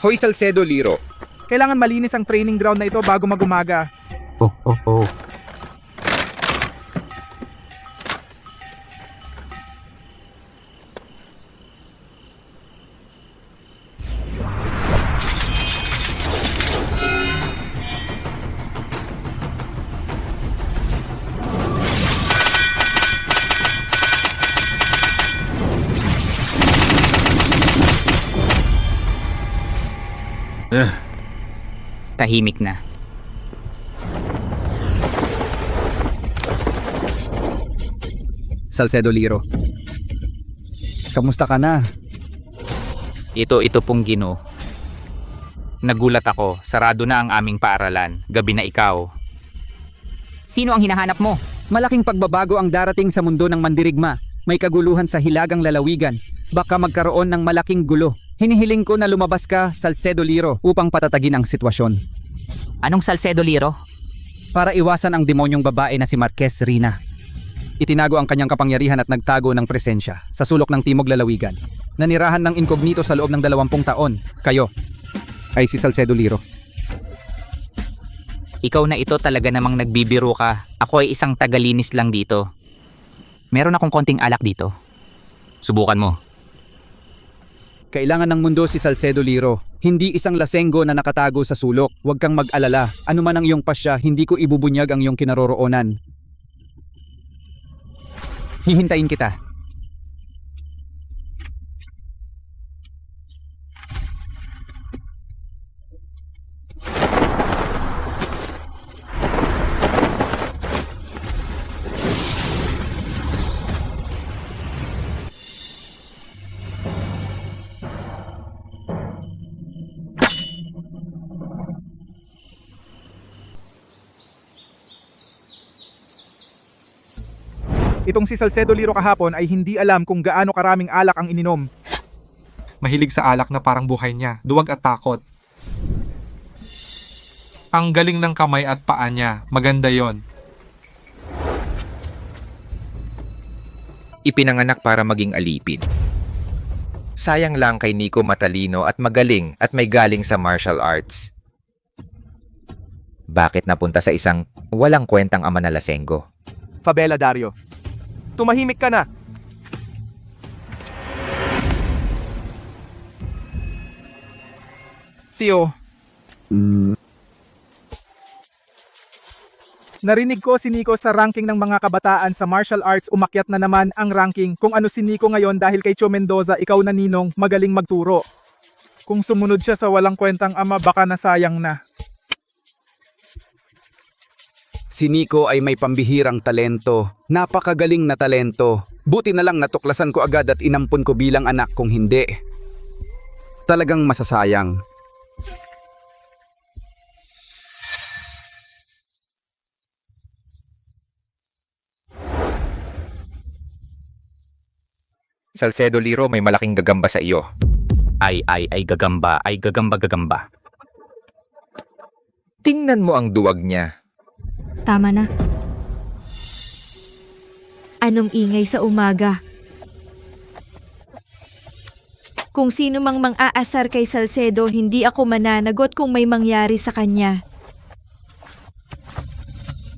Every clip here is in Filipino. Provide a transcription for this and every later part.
Hoy Salcedo Liro, Kailangan malinis ang training ground na ito bago mag-umaga. Oh. Tahimik na. Salcedo Liro. Kamusta ka na? Ito pong Gino. Nagulat ako, sarado na ang aming paaralan. Gabi na ikaw. Sino ang hinahanap mo? Malaking pagbabago ang darating sa mundo ng mandirigma. May kaguluhan sa hilagang lalawigan. Baka magkaroon ng malaking gulo. Hinihiling ko na lumabas ka, Salcedo Liro, upang patatagin ang sitwasyon. Anong Salcedo Liro? Para iwasan ang demonyong babae na si Marquez Rina. Itinago ang kanyang kapangyarihan at nagtago ng presensya sa sulok ng Timog Lalawigan. Nanirahan ng inkognito sa loob ng 20 taon. Kayo ay si Salcedo Liro. Ikaw na ito talaga namang nagbibiro ka. Ako ay isang tagalinis lang dito. Meron akong konting alak dito. Subukan mo. Kailangan ng mundo si Salcedo Liro. Hindi isang lasenggo na nakatago sa sulok. Huwag kang mag-alala. Ano man ang iyong pasya, hindi ko ibubunyag ang iyong kinaroroonan. Hihintayin kita. Itong si Salcedo Liro kahapon ay hindi alam kung gaano karaming alak ang ininom. Mahilig sa alak na parang buhay niya, duwag at takot. Ang galing ng kamay at paa niya, maganda yon. Ipinanganak para maging alipin. Sayang lang kay Nico matalino at magaling at may galing sa martial arts. Bakit napunta sa isang walang kwentang ama na lasenggo? Fabela Dario. Tumahimik ka na. Tio. Narinig ko si Nico sa ranking ng mga kabataan sa martial arts, umakyat na naman ang ranking. Kung ano si Nico ngayon dahil kay Cho Mendoza, ikaw na Ninong, magaling magturo. Kung sumunod siya sa walang kwentang ama, baka nasayang na. Si Nico ay may pambihirang talento. Napakagaling na talento. Buti na lang natuklasan ko agad at inampun ko bilang anak kung hindi. Talagang masasayang. Salcedo Liro, may malaking gagamba sa iyo. Ay gagamba. Tingnan mo ang duwag niya. Tama na. Anong ingay sa umaga? Kung sino mang mang-aasar kay Salcedo, hindi ako mananagot kung may mangyari sa kanya.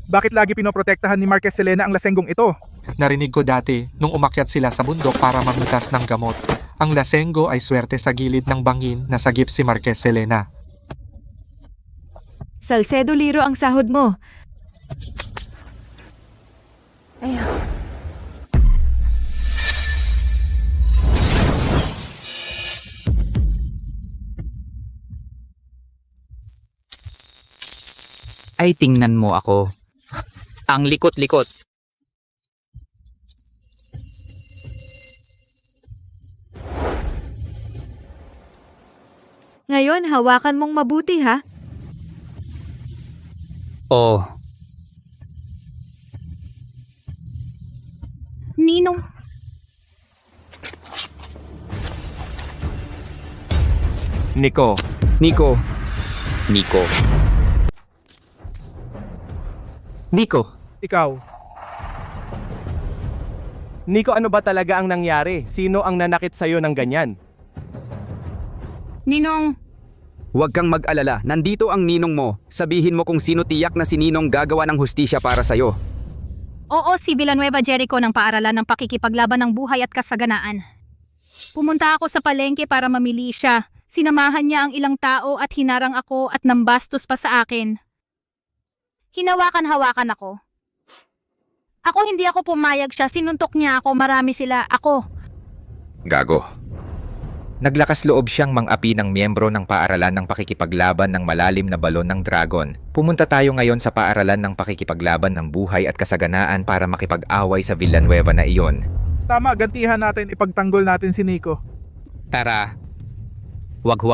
Bakit lagi pinoprotektahan ni Marquez Selena ang lasenggong ito? Narinig ko dati nung umakyat sila sa bundok para mamitas ng gamot. Ang lasenggo ay swerte sa gilid ng bangin na sagip si Marquez Selena. Salcedo Liro ang sahod mo. Ay tingnan mo ako. Ang likot-likot. Ngayon, hawakan mong mabuti ha. Oh, Ninong. Nico. Nico. Nico. Nico. Ikaw. Nico, ano ba talaga ang nangyari? Sino ang nanakit sa'yo ng ganyan? Ninong, Huwag kang mag-alala, nandito ang ninong mo. Sabihin mo kung sino tiyak na si ninong gagawa ng hustisya para sa'yo. Oo, si Villanueva Jericho ng paaralan ng pakikipaglaban ng buhay at kasaganaan. Pumunta ako sa palengke para mamili siya. Sinamahan niya ang ilang tao at hinarang ako at nambastos pa sa akin. Hinawakan-hawakan ako. Hindi ako pumayag siya, sinuntok niya ako, marami sila, ako. Gago. Naglakas loob siyang mang-api ng miyembro ng paaralan ng pakikipaglaban ng malalim na balon ng dragon. Pumunta tayo ngayon sa paaralan ng pakikipaglaban ng buhay at kasaganaan para makipag-away sa Villanueva na iyon. Tama, gantihan natin, ipagtanggol natin si Nico. Tara. Huwag.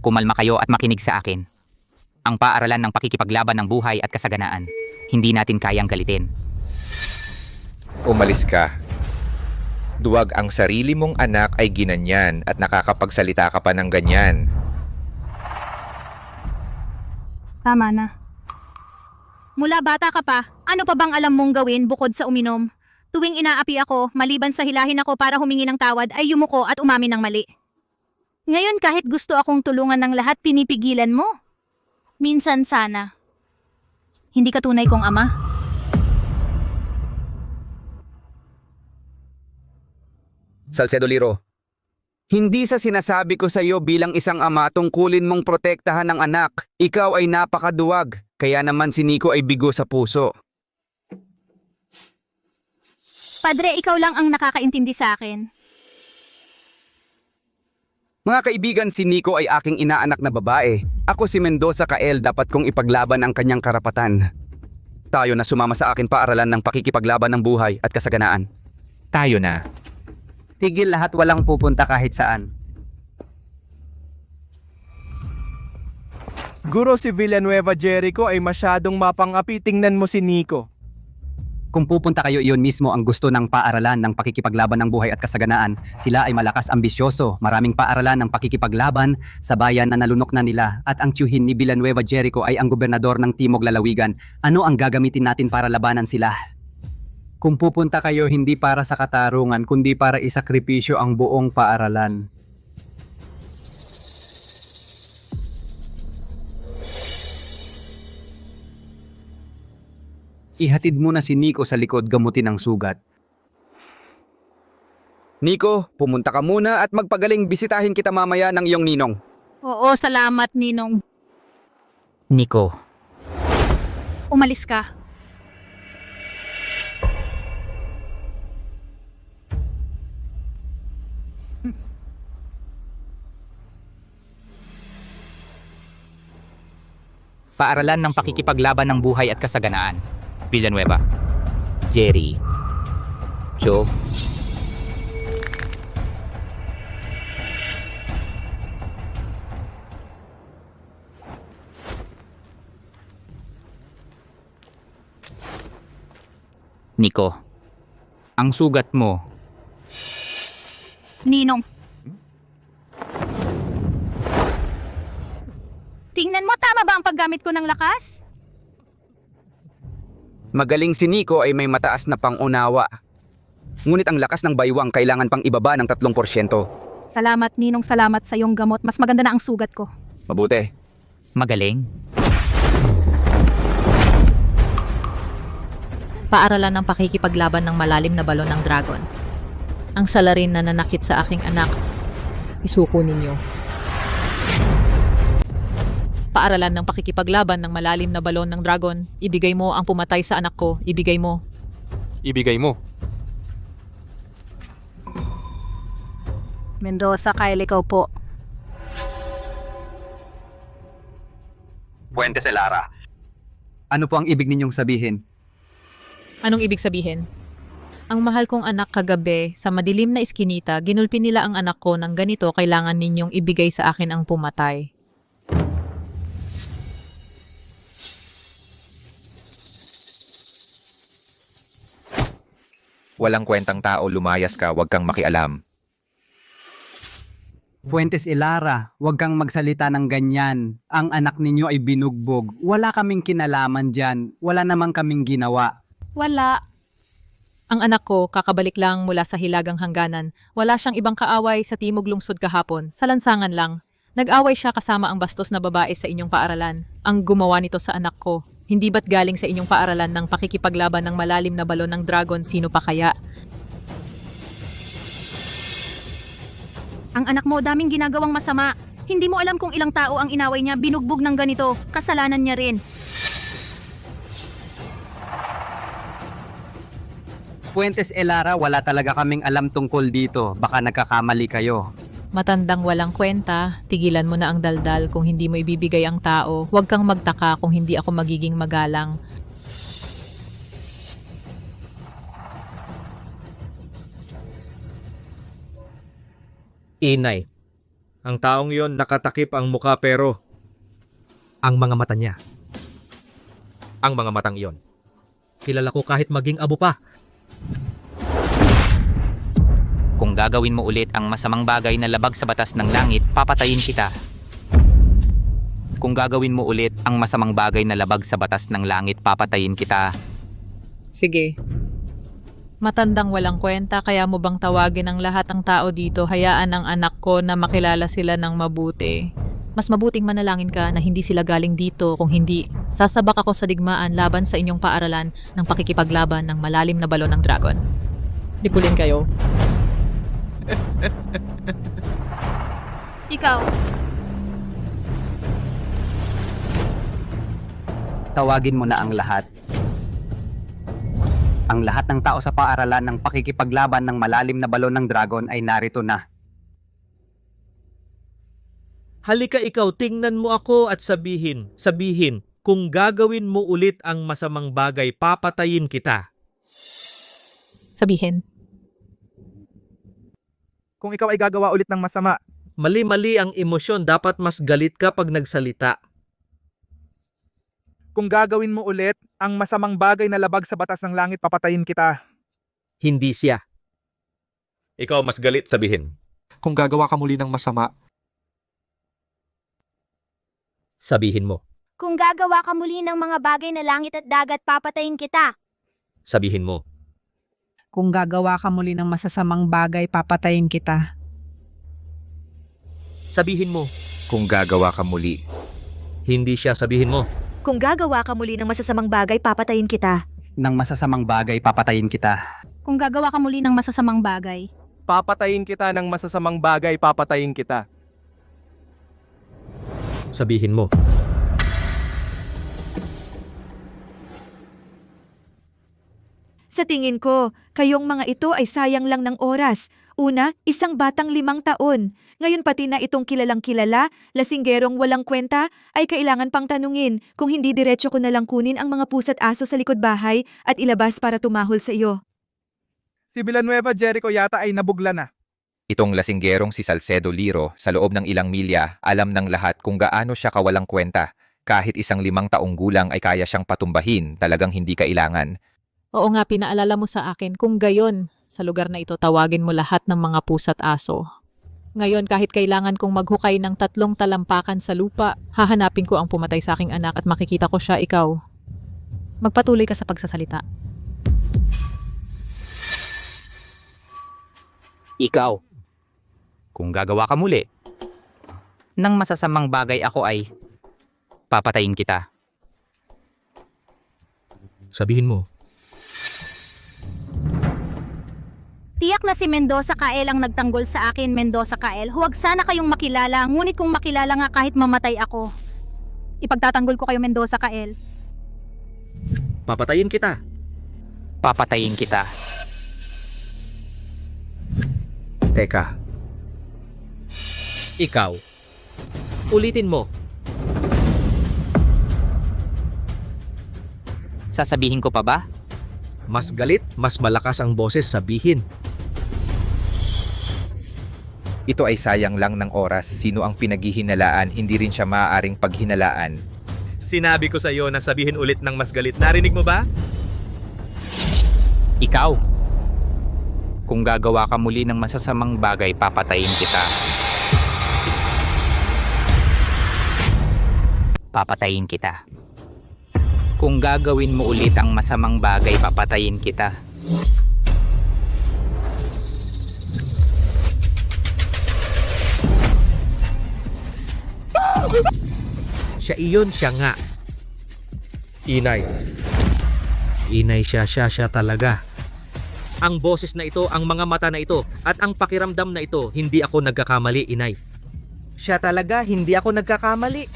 Kumalma kayo at makinig sa akin. Ang paaralan ng pakikipaglaban ng buhay at kasaganaan. Hindi natin kayang galitin. Umalis ka. Duwag ang sarili mong anak ay ginanyan at nakakapagsalita ka pa ng ganyan. Tama na. Mula bata ka pa, ano pa bang alam mong gawin bukod sa uminom? Tuwing inaapi ako, maliban sa hilahin ako para humingi ng tawad, ay yumuko at umamin ng mali. Ngayon kahit gusto akong tulungan ng lahat, pinipigilan mo. Minsan sana. Hindi ka tunay kong ama. Salcedo Liro, hindi sa sinasabi ko sa iyo bilang isang ama tungkulin mong protektahan ng anak. Ikaw ay napakaduwag, kaya naman si Nico ay bigo sa puso. Padre, ikaw lang ang nakakaintindi sa akin. Mga kaibigan, si Nico ay aking inaanak na babae. Ako si Mendoza Kael, dapat kong ipaglaban ang kanyang karapatan. Tayo na sumama sa akin paaralan ng pakikipaglaban ng buhay at kasaganaan. Tayo na. Tigil lahat, walang pupunta kahit saan. Guro, si Villanueva Jericho ay masyadong mapang-api. Tingnan mo si Nico. Kung pupunta kayo, iyon mismo ang gusto ng paaralan ng pakikipaglaban ng buhay at kasaganaan. Sila ay malakas, ambisyoso, maraming paaralan ng pakikipaglaban sa bayan na nalunok na nila, at ang tiyuhin ni Villanueva Jericho ay ang gobernador ng Timog Lalawigan. Ano ang gagamitin natin para labanan sila? Kung pupunta kayo, hindi para sa katarungan, kundi para isakripisyo ang buong paaralan. Ihatid mo na si Nico sa likod, gamutin ang sugat. Nico, pumunta ka muna at magpagaling, bisitahin kita mamaya ng iyong ninong. Oo, salamat, Ninong. Nico, Umalis ka. paaralan ng pakikipaglaban ng buhay at kasaganaan. Villanueva. Jerry. Joe. Nico, ang sugat mo. Ninong. Tingnan mo, tama ba ang paggamit ko ng lakas? Magaling si Nico ay may mataas na pangunawa. Ngunit ang lakas ng baywang kailangan pang ibaba ng 3%. Salamat, Ninong, salamat sa iyong gamot. Mas maganda na ang sugat ko. Mabuti. Magaling. Paaralan ng pakikipaglaban ng malalim na balon ng dragon. Ang salarin na nanakit sa aking anak, isuko ninyo. Paaralan ng pakikipaglaban ng malalim na balon ng dragon, ibigay mo ang pumatay sa anak ko, ibigay mo. Ibigay mo. Mendoza, Kyle, ikaw po. Fuentes Elara. Ano po ang ibig ninyong sabihin? Anong ibig sabihin? Ang mahal kong anak kagabi, sa madilim na iskinita, ginulpi nila ang anak ko ng ganito, kailangan ninyong ibigay sa akin ang pumatay. Walang kwentang tao, lumayas ka, wag kang makialam. Fuentes Elara, huwag kang magsalita ng ganyan. Ang anak ninyo ay binugbog. Wala kaming kinalaman dyan. Wala namang kaming ginawa. Wala. Ang anak ko, kakabalik lang mula sa hilagang hangganan. Wala siyang ibang kaaway sa timog lungsod kahapon, sa lansangan lang. Nag-away siya kasama ang bastos na babae sa inyong paaralan. Ang gumawa nito sa anak ko. Hindi ba't galing sa inyong paaralan ng pakikipaglaban ng malalim na balon ng dragon, sino pa kaya? Ang anak mo daming ginagawang masama. Hindi mo alam kung ilang tao ang inaway niya, binugbog ng ganito. Kasalanan niya rin. Fuentes Elara, wala talaga kaming alam tungkol dito. Baka nagkakamali kayo. Matandang walang kwenta, tigilan mo na ang daldal kung hindi mo ibibigay ang tao. Huwag kang magtaka kung hindi ako magiging magalang. Inay. Ang taong yon nakatakip ang muka pero ang mga mata niya. Ang mga matang iyon. Kilala ko kahit maging abo pa. Kung gagawin mo ulit ang masamang bagay na labag sa batas ng langit, papatayin kita. Kung gagawin mo ulit ang masamang bagay na labag sa batas ng langit, papatayin kita. Sige. Matandang walang kwenta, kaya mo bang tawagin ang lahat ng tao dito, hayaan ang anak ko na makilala sila ng mabuti. Mas mabuting manalangin ka na hindi sila galing dito, kung hindi, sasabak ako sa digmaan laban sa inyong paaralan ng pakikipaglaban ng malalim na balon ng dragon. Likulin kayo. Ikaw, Tawagin mo na ang lahat. Ang lahat ng tao sa paaralan ng pakikipaglaban ng malalim na balon ng dragon ay narito na. Halika ikaw, tingnan mo ako at sabihin, kung gagawin mo ulit ang masamang bagay, papatayin kita. Sabihin. Kung ikaw ay gagawa ulit ng masama, Mali-mali ang emosyon, dapat mas galit ka pag nagsalita. kung gagawin mo ulit ang masamang bagay na labag sa batas ng langit, papatayin kita. Hindi siya. Ikaw mas galit, sabihin. Kung gagawa ka muli ng masama, Sabihin mo. Kung gagawa ka muli ng mga bagay na langit at dagat, papatayin kita. Sabihin mo. Kung gagawa ka muli ng masasamang bagay, papatayin kita. Sabihin mo. Kung gagawa ka muli, Hindi siya, sabihin mo. Kung gagawa ka muli ng masasamang bagay, papatayin kita. Nang masasamang bagay, papatayin kita. kung gagawa ka muli ng masasamang bagay, Papatayin kita ng masasamang bagay, papatayin kita. Sabihin mo. Sa tingin ko, kayong mga ito ay sayang lang ng oras. Una, isang batang 5 taon. Ngayon pati na itong kilalang kilala, lasinggerong walang kwenta, ay kailangan pang tanungin kung hindi diretso ko na lang kunin ang mga pusa't aso sa likod bahay at ilabas para tumahol sa iyo. Si Villanueva Jericho yata ay nabugla na. itong lasinggerong si Salcedo Liro sa loob ng ilang milya, alam ng lahat kung gaano siya kawalang kwenta. Kahit isang 5 taong gulang ay kaya siyang patumbahin, talagang hindi kailangan. Oo nga, pinaalala mo sa akin, kung gayon, sa lugar na ito tawagin mo lahat ng mga pusa't aso. Ngayon, kahit kailangan kong maghukay ng 3 talampakan sa lupa, hahanapin ko ang pumatay sa aking anak at makikita ko siya, ikaw. Magpatuloy ka sa pagsasalita. Ikaw. Kung gagawa ka muli ng masasamang bagay, ako ay papatayin kita. Sabihin mo. tiyak na si Mendoza Kael ang nagtanggol sa akin. Mendoza Kael, huwag sana kayong makilala, ngunit kung makilala nga kahit mamatay ako. Ipagtatanggol ko kayo, Mendoza Kael. Papatayin kita. Papatayin kita. Teka. Ikaw. Ulitin mo. Sasabihin ko pa ba? Mas galit, mas malakas ang boses, sabihin. Ito ay sayang lang ng oras. Sino ang pinaghihinalaan, hindi rin siya maaaring paghinalaan. Sinabi ko sa iyo na sabihin ulit ng mas galit. Narinig mo ba? Ikaw. Kung gagawa ka muli ng masasamang bagay, papatayin kita. Papatayin kita. Kung gagawin mo ulit ang masamang bagay, papatayin kita. Siya iyon, siya nga. Inay. Inay siya talaga. Ang boses na ito, ang mga mata na ito, at ang pakiramdam na ito, hindi ako nagkakamali, inay. Siya talaga, hindi ako nagkakamali.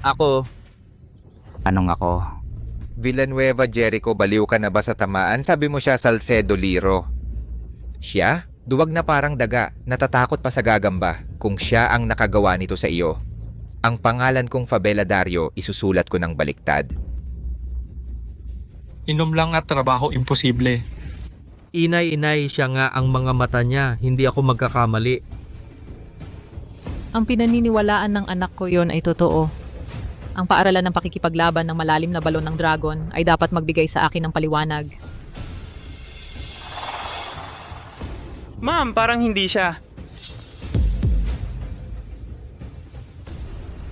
Ako. Anong ako? Villanueva Jericho, baliw ka na ba sa tamaan? Sabi mo siya Salcedo Liro. Siya? Duwag na parang daga, natatakot pa sa gagamba kung siya ang nakagawa nito sa iyo. Ang pangalan kong Fabela Dario, isusulat ko ng baliktad. Inom lang at trabaho imposible. Inay, siya nga ang mga mata niya, hindi ako magkakamali. Ang pinaniniwalaan ng anak ko yon ay totoo. Ang paaralan ng pakikipaglaban ng malalim na balon ng dragon ay dapat magbigay sa akin ng paliwanag. Ma'am, parang hindi siya.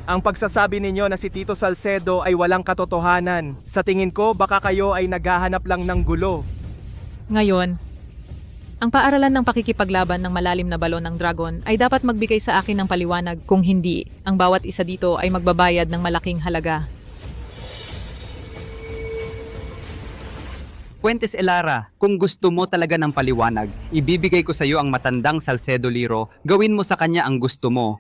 Ang pagsasabi ninyo na si Tito Salcedo ay walang katotohanan. Sa tingin ko, baka kayo ay naghahanap lang ng gulo. Ngayon, ang paaralan ng pakikipaglaban ng malalim na balon ng dragon ay dapat magbigay sa akin ng paliwanag. Kung hindi, ang bawat isa dito ay magbabayad ng malaking halaga. Fuentes Elara, kung gusto mo talaga ng paliwanag, ibibigay ko sa iyo ang matandang Salcedo Liro, gawin mo sa kanya ang gusto mo.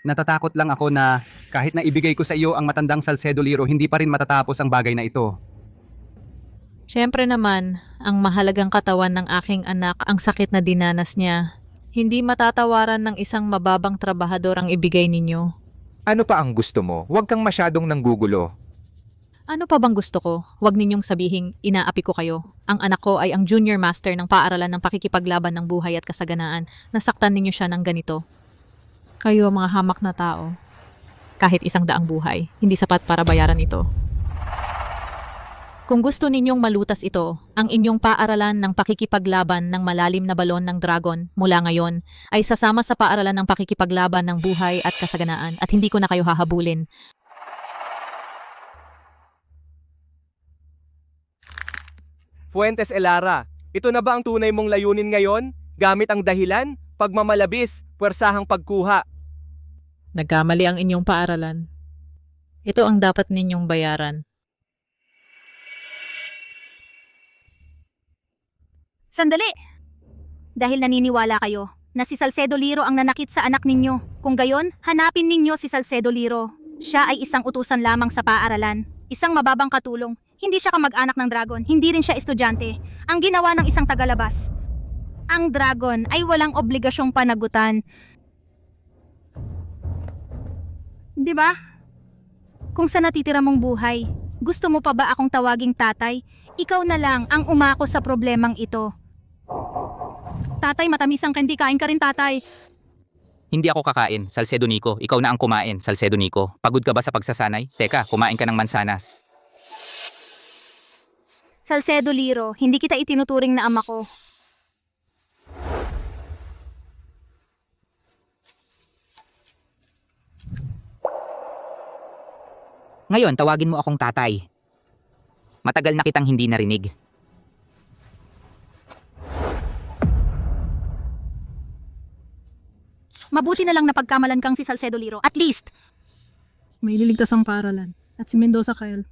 Natatakot lang ako na kahit na ibigay ko sa iyo ang matandang Salcedo Liro, hindi pa rin matatapos ang bagay na ito. Siyempre naman, ang mahalagang katawan ng aking anak ang sakit na dinanas niya. Hindi matatawaran ng isang mababang trabahador ang ibigay ninyo. Ano pa ang gusto mo? Huwag kang masyadong nanggugulo. Ano pa bang gusto ko? Huwag ninyong sabihing inaapi ko kayo. Ang anak ko ay ang junior master ng paaralan ng pakikipaglaban ng buhay at kasaganaan. Nasaktan ninyo siya ng ganito. Kayo mga hamak na tao. Kahit 100 buhay, hindi sapat para bayaran ito. Kung gusto ninyong malutas ito, ang inyong paaralan ng pakikipaglaban ng malalim na balon ng dragon mula ngayon ay sasama sa paaralan ng pakikipaglaban ng buhay at kasaganaan at hindi ko na kayo hahabulin. Fuentes Elara, ito na ba ang tunay mong layunin ngayon? Gamit ang dahilan, pagmamalabis, puwersahang pagkuha. Nagkamali ang inyong paaralan. Ito ang dapat ninyong bayaran. Sandali! Dahil naniniwala kayo na si Salcedo Liro ang nanakit sa anak ninyo. Kung gayon, hanapin ninyo si Salcedo Liro. Siya ay isang utusan lamang sa paaralan. Isang mababang katulong. Hindi siya kamag-anak ng dragon. Hindi rin siya estudyante. Ang ginawa ng isang tagalabas. Ang dragon ay walang obligasyong panagutan. Di ba? Kung sa natitira mong buhay, gusto mo pa ba akong tawaging tatay? Ikaw na lang ang umako sa problemang ito. Tatay, matamis ang candy. Kain ka rin, tatay. Hindi ako kakain, Salcedo Nico. Ikaw na ang kumain, Salcedo Nico. Pagod ka ba sa pagsasanay? Teka, kumain ka ng mansanas. Salcedo Liro, hindi kita itinuturing na ama ko. Ngayon, tawagin mo akong tatay. Matagal na kitang hindi narinig. Mabuti na lang napagkamalan kang si Salcedo Liro. At least, May ililigtas ang paaralan. At si Mendoza Kyle.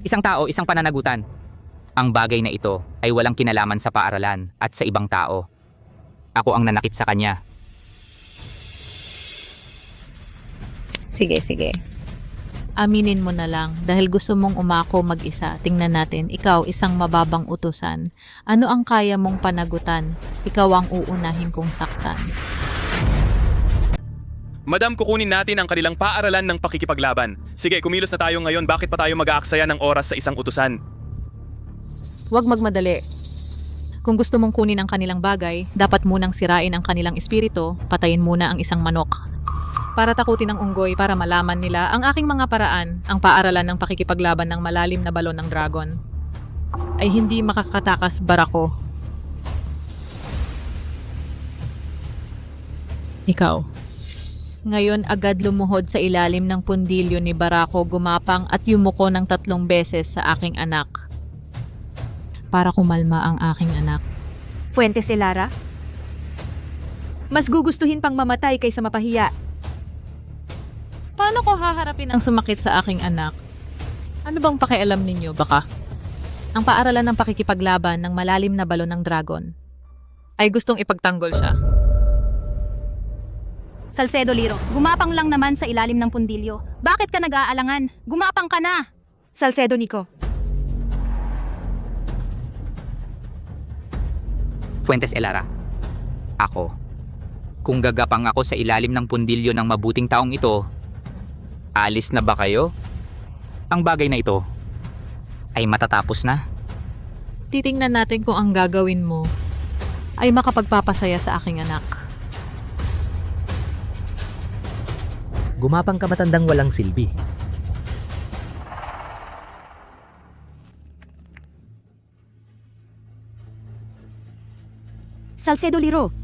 Isang tao, isang pananagutan. Ang bagay na ito ay walang kinalaman sa paaralan at sa ibang tao. Ako ang nanakit sa kanya. Sige. Aminin mo na lang dahil gusto mong umako mag-isa. Tingnan natin, ikaw isang mababang utusan. Ano ang kaya mong panagutan? Ikaw ang uunahin kong saktan. Madam, kukunin natin ang kanilang paaralan ng pakikipaglaban. Sige, kumilos na tayo ngayon. Bakit pa tayo mag-aaksaya ng oras sa isang utusan? Huwag magmadali. Kung gusto mong kunin ang kanilang bagay, dapat munang sirain ang kanilang espiritu, patayin muna ang isang manok. Para takutin ang unggoy para malaman nila ang aking mga paraan, ang paaralan ng pakikipaglaban ng malalim na balon ng dragon ay hindi makakatakas barako. Ikaw. Ngayon agad lumuhod sa ilalim ng pundilyo ni Barako, gumapang at yumuko ng 3 beses sa aking anak. para kumalma ang aking anak. Fuentes Elara? Mas gugustuhin pang mamatay kaysa mapahiya. Paano ko haharapin ang sumakit sa aking anak? Ano bang pakialam ninyo, baka? Ang paaralan ng pakikipaglaban ng malalim na balon ng dragon ay gustong ipagtanggol siya. Salcedo Liro, gumapang lang naman sa ilalim ng pundilyo. Bakit ka nag-aalangan? Gumapang ka na! Salcedo Nico. Fuentes Elara. Ako. Kung gagapang ako sa ilalim ng pundilyo ng mabuting taong ito, alis na ba kayo? Ang bagay na ito ay matatapos na. Titingnan natin kung ang gagawin mo ay makapagpapasaya sa aking anak. Gumapang ka matandang walang silbi. Salcedo Liro.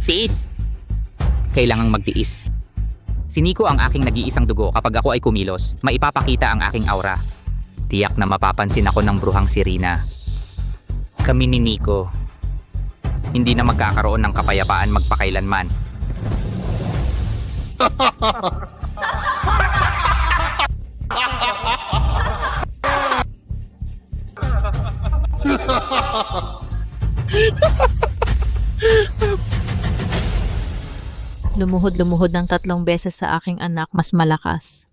Tiis! Kailangang magtiis. Si Nico ang aking nag-iisang dugo kapag ako ay kumilos, maipapakita ang aking aura. Tiyak na mapapansin ako ng bruhang si Rina. Kami ni Nico, hindi na magkakaroon ng kapayapaan magpakailanman. Lumuhod-lumuhod ng 3 beses sa aking anak, mas malakas.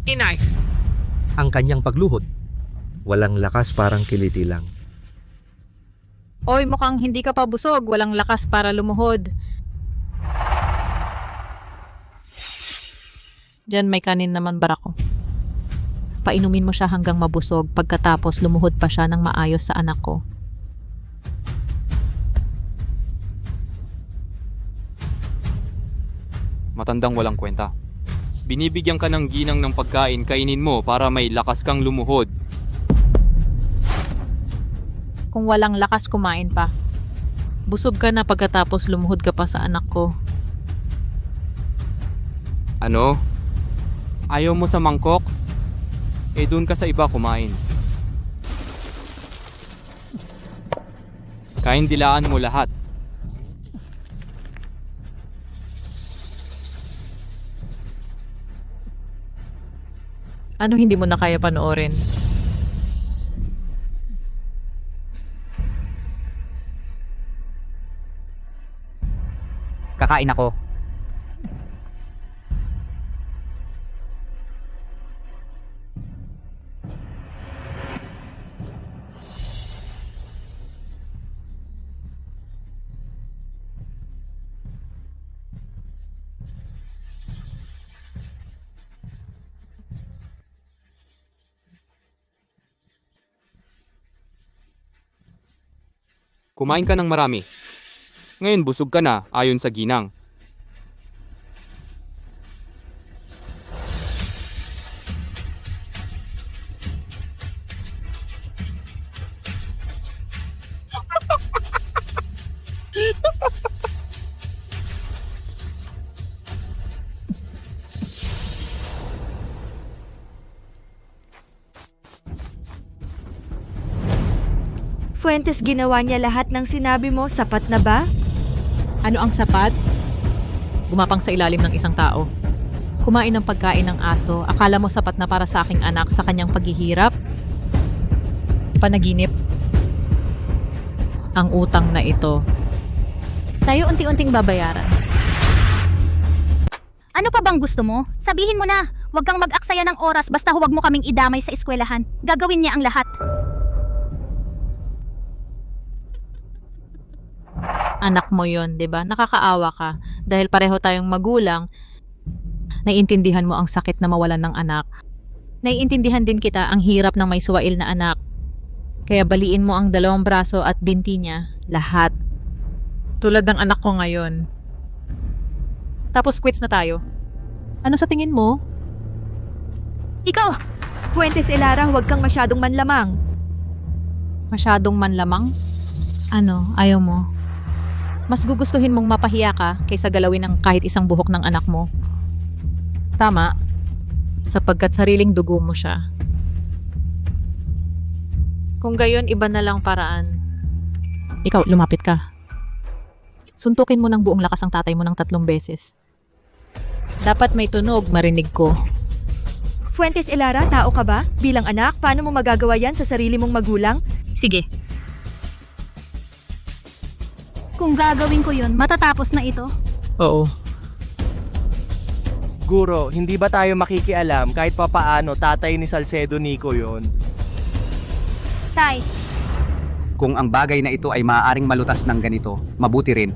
Inay! Ang kanyang pagluhod. Walang lakas, parang kiliti lang. Oy, mukhang hindi ka pa busog. Walang lakas para lumuhod. Diyan may kanin naman, Barako. Painumin mo siya hanggang mabusog. Pagkatapos, lumuhod pa siya ng maayos sa anak ko. Matandang walang kwenta. Binibigyan ka ng ginang ng pagkain, kainin mo para may lakas kang lumuhod. Kung walang lakas, kumain pa. Busog ka na pagkatapos lumuhod ka pa sa anak ko. Ano? Ayaw mo sa mangkok? Eh dun ka sa iba kumain. Kain dilaan mo lahat. Ano hindi mo na kaya panoorin? Kakain ako. Kumain ka ng marami. Ngayon busog ka na ayon sa ginang. Fuentes, ginawa niya lahat ng sinabi mo, sapat na ba? Ano ang sapat? Gumapang sa ilalim ng isang tao. Kumain ng pagkain ng aso. Akala mo sapat na para sa aking anak sa kanyang paghihirap? Panaginip. Ang utang na ito. Tayo unti-unting babayaran. Ano pa bang gusto mo? Sabihin mo na. Huwag kang mag-aksaya ng oras basta huwag mo kaming idamay sa eskwelahan. Gagawin niya ang lahat. Anak mo yon, 'di ba? Nakakaawa ka dahil pareho tayong magulang. Naiintindihan mo ang sakit na mawalan ng anak. Naiintindihan din kita ang hirap ng may suwail na anak. Kaya baliin mo ang 2 braso at binti niya, lahat. Tulad ng anak ko ngayon. Tapos quits na tayo. Ano sa tingin mo? Ikaw! Fuentes Elara, huwag kang masyadong manlamang. Masyadong manlamang? Ano, ayaw mo? Mas gugustuhin mong mapahiya ka kaysa galawin ang kahit isang buhok ng anak mo. Tama, sapagkat sariling dugo mo siya. Kung gayon, iba na lang paraan. Ikaw, lumapit ka. Suntukin mo ng buong lakas ang tatay mo ng 3 beses. Dapat may tunog, marinig ko. Fuentes Elara, tao ka ba? Bilang anak, paano mo magagawa yan sa sarili mong magulang? Sige. Kung gagawin ko yun, matatapos na ito. Oo. Guro, hindi ba tayo makikialam kahit papaano tatay ni Salcedo Nico yon? Tay, Kung ang bagay na ito ay maaaring malutas ng ganito, mabuti rin.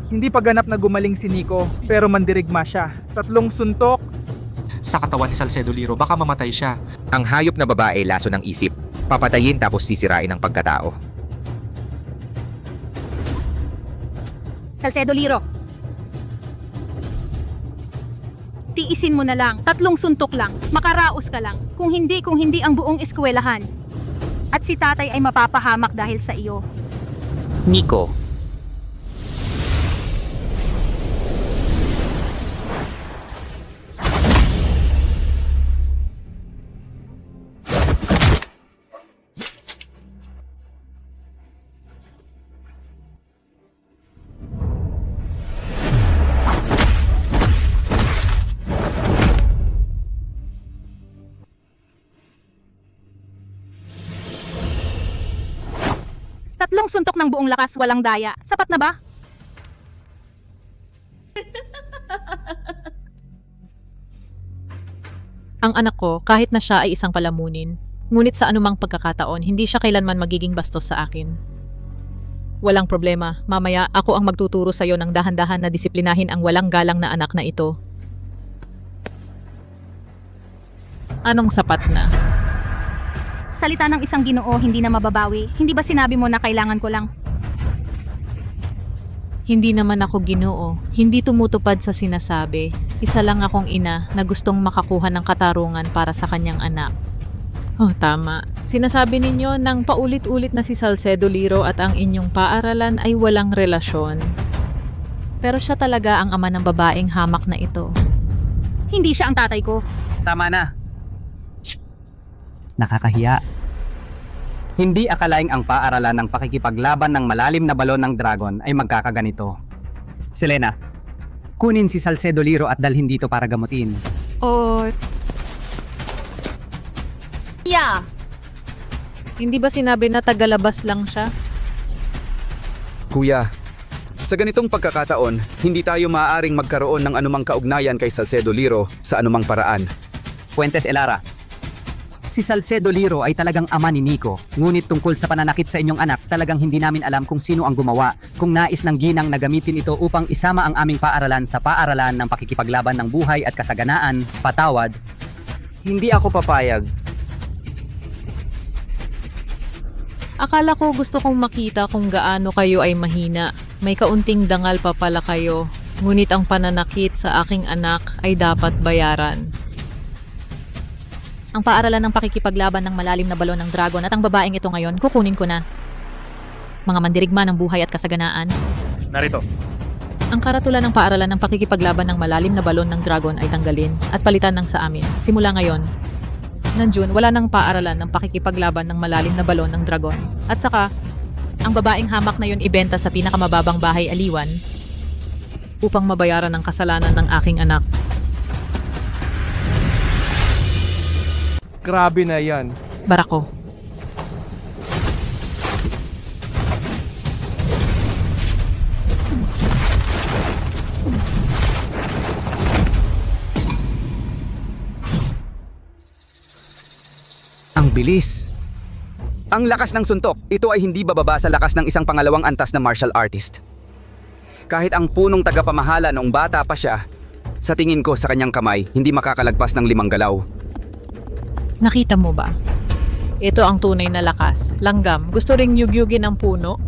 Hindi pa ganap na gumaling si Nico, pero mandirigma siya. 3 suntok. Sa katawan ni Salcedo Liro, baka mamatay siya. Ang hayop na babae laso ng isip. Papatayin tapos sisirain ang pagkatao. Salcedo Liro. Tiisin mo na lang, 3 suntok lang, makaraos ka lang. Kung hindi ang buong eskwelahan. At si tatay ay mapapahamak dahil sa iyo. Nico, Tatlong suntok ng buong lakas, walang daya. Sapat na ba? Ang anak ko, kahit na siya ay isang palamunin, ngunit sa anumang pagkakataon, hindi siya kailanman magiging bastos sa akin. Walang problema, mamaya ako ang magtuturo sa iyo ng dahan-dahan na disiplinahin ang walang galang na anak na ito. Anong sapat na? Salita ng isang Ginoo, hindi na mababawi. Hindi ba sinabi mo na kailangan ko lang? Hindi naman ako Ginoo, hindi tumutupad sa sinasabi. Isa lang akong ina na gustong makakuha ng katarungan para sa kanyang anak. Oh, tama. Sinasabi ninyo nang paulit-ulit na si Salcedo Liro at ang inyong paaralan ay walang relasyon. Pero siya talaga ang ama ng babaeng hamak na ito. Hindi siya ang tatay ko. Tama na. Nakakahiya. Hindi akalaing ang paaralan ng pakikipaglaban ng malalim na balon ng dragon ay magkakaganito. Selena, kunin si Salcedo Liro at dalhin dito para gamutin. Or yeah. Hindi ba sinabi na tagalabas lang siya? Kuya, sa ganitong pagkakataon, hindi tayo maaaring magkaroon ng anumang kaugnayan kay Salcedo Liro sa anumang paraan. Fuentes Elara, si Salcedo Liro ay talagang ama ni Nico. Ngunit tungkol sa pananakit sa inyong anak, talagang hindi namin alam kung sino ang gumawa. Kung nais ng ginang na gamitin ito upang isama ang aming paaralan sa paaralan ng pakikipaglaban ng buhay at kasaganaan, patawad, hindi ako papayag. Akala ko gusto kong makita kung gaano kayo ay mahina. May kaunting dangal pa pala kayo. Ngunit ang pananakit sa aking anak ay dapat bayaran. Ang paaralan ng pakikipaglaban ng malalim na balon ng dragon at ang babaeng ito ngayon, kukunin ko na. Mga mandirigma ng buhay at kasaganaan. Narito. Ang karatulan ng paaralan ng pakikipaglaban ng malalim na balon ng dragon ay tanggalin at palitan ng sa amin. Simula ngayon, Nanjun, wala nang paaralan ng pakikipaglaban ng malalim na balon ng dragon. At saka, ang babaeng hamak na yun ibenta sa pinakamababang bahay aliwan upang mabayaran ang kasalanan ng aking anak. Grabe na yan. Barako. Ang bilis. Ang lakas ng suntok, ito ay hindi bababa sa lakas ng isang pangalawang antas na martial artist. Kahit ang punong tagapamahala noong bata pa siya, sa tingin ko sa kanyang kamay, hindi makakalagpas ng 5 galaw. Nakita mo ba? Ito ang tunay na lakas. Langgam, gusto ring yugyugin ang puno?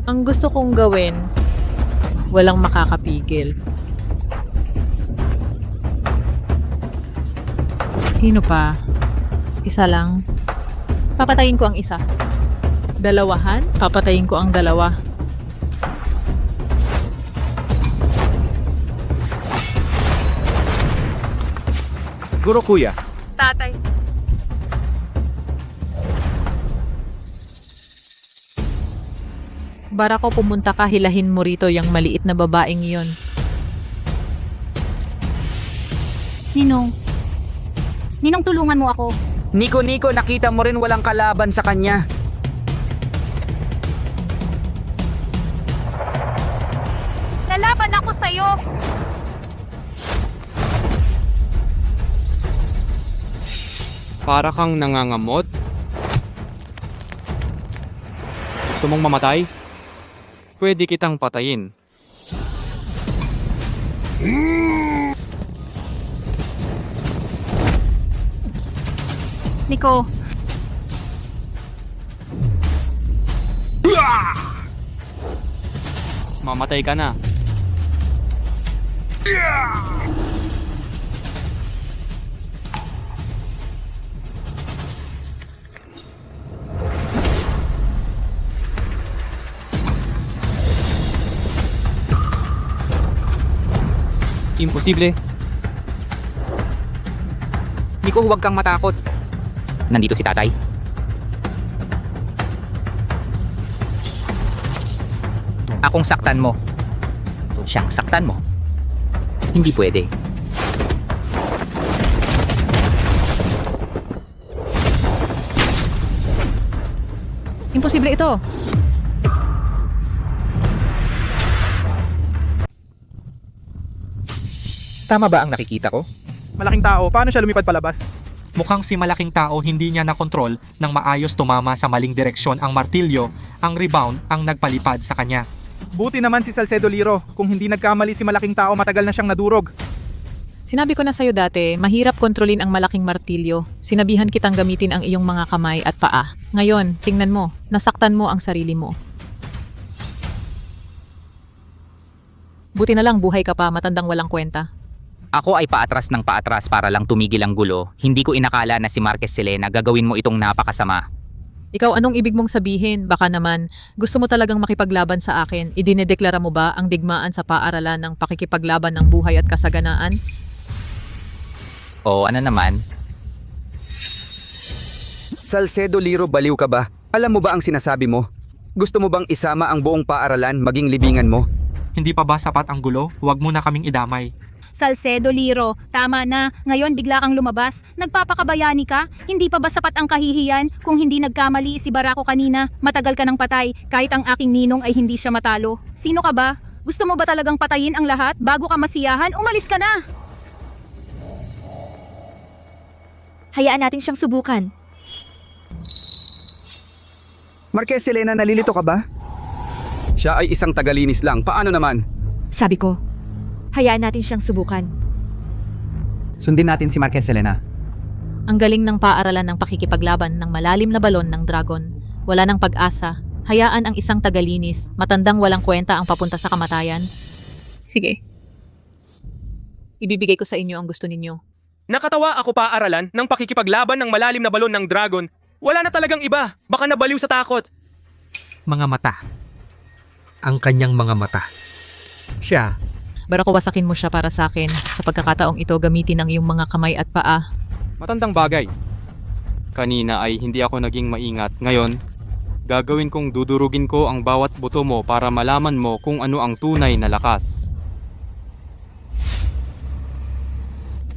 Ang gusto kong gawin, walang makakapigil. Sino pa? Isa lang. Papatayin ko ang isa. Dalawahan? Papatayin ko ang dalawa. Guro kuya. Tatay. Barako, pumunta ka, hilahin mo rito yung maliit na babaeng iyon. Ninong. Ninong, tulungan mo ako. Nico, nakita mo rin walang kalaban sa kanya. Lalaban ako sa'yo. Para kang nangangamot? Gusto mong mamatay? Pwede kitang patayin. Nico, Mamatay ka na. Imposible. Nico, huwag kang matakot. Nandito si tatay. Akong saktan mo. Siyang saktan mo. Hindi pwede. Imposible ito. Tama ba ang nakikita ko? Malaking tao, paano siya lumipad palabas? Mukhang si malaking tao hindi niya nakontrol nang maayos tumama sa maling direksyon ang martilyo, ang rebound ang nagpalipad sa kanya. Buti naman si Salcedo Liro. Kung hindi nagkamali si malaking tao, matagal na siyang nadurog. Sinabi ko na sa'yo dati, mahirap kontrolin ang malaking martilyo. Sinabihan kitang gamitin ang iyong mga kamay at paa. Ngayon, tingnan mo, nasaktan mo ang sarili mo. Buti na lang buhay ka pa, matandang walang kwenta. Ako ay paatras ng paatras para lang tumigil ang gulo. Hindi ko inakala na si Marquez Selena gagawin mo itong napakasama. Ikaw, anong ibig mong sabihin? Baka naman, gusto mo talagang makipaglaban sa akin? Idinedeklara mo ba ang digmaan sa paaralan ng pakikipaglaban ng buhay at kasaganaan? O ano naman? Salcedo Liro, baliw ka ba? Alam mo ba ang sinasabi mo? Gusto mo bang isama ang buong paaralan maging libingan mo? Hindi pa ba sapat ang gulo? Huwag mo na kaming idamay. Salcedo Liro, tama na. Ngayon bigla kang lumabas. Nagpapakabayani ka? Hindi pa ba sapat ang kahihiyan? Kung hindi nagkamali si Barako kanina, matagal ka ng patay. Kahit ang aking ninong ay hindi siya matalo. Sino ka ba? Gusto mo ba talagang patayin ang lahat bago ka masiyahan? Umalis ka na! Hayaan natin siyang subukan. Marquez Selena, nalilito ka ba? Siya ay isang tagalinis lang. Paano naman? Sabi ko, hayaan natin siyang subukan. Sundin natin si Marquez Selena. Ang galing ng paaralan ng pakikipaglaban ng malalim na balon ng dragon. Wala ng pag-asa. Hayaan ang isang tagalinis, matandang walang kwenta ang papunta sa kamatayan. Sige. Ibibigay ko sa inyo ang gusto ninyo. Nakatawa ako paaralan ng pakikipaglaban ng malalim na balon ng dragon. Wala na talagang iba. Baka nabaliw sa takot. Mga mata. Ang kanyang mga mata. Siya. Barako, wasakin mo siya para sa akin. Sa pagkakataong ito, gamitin ang iyong mga kamay at paa. Matandang bagay. Kanina ay hindi ako naging maingat. Ngayon, gagawin kong dudurugin ko ang bawat buto mo para malaman mo kung ano ang tunay na lakas.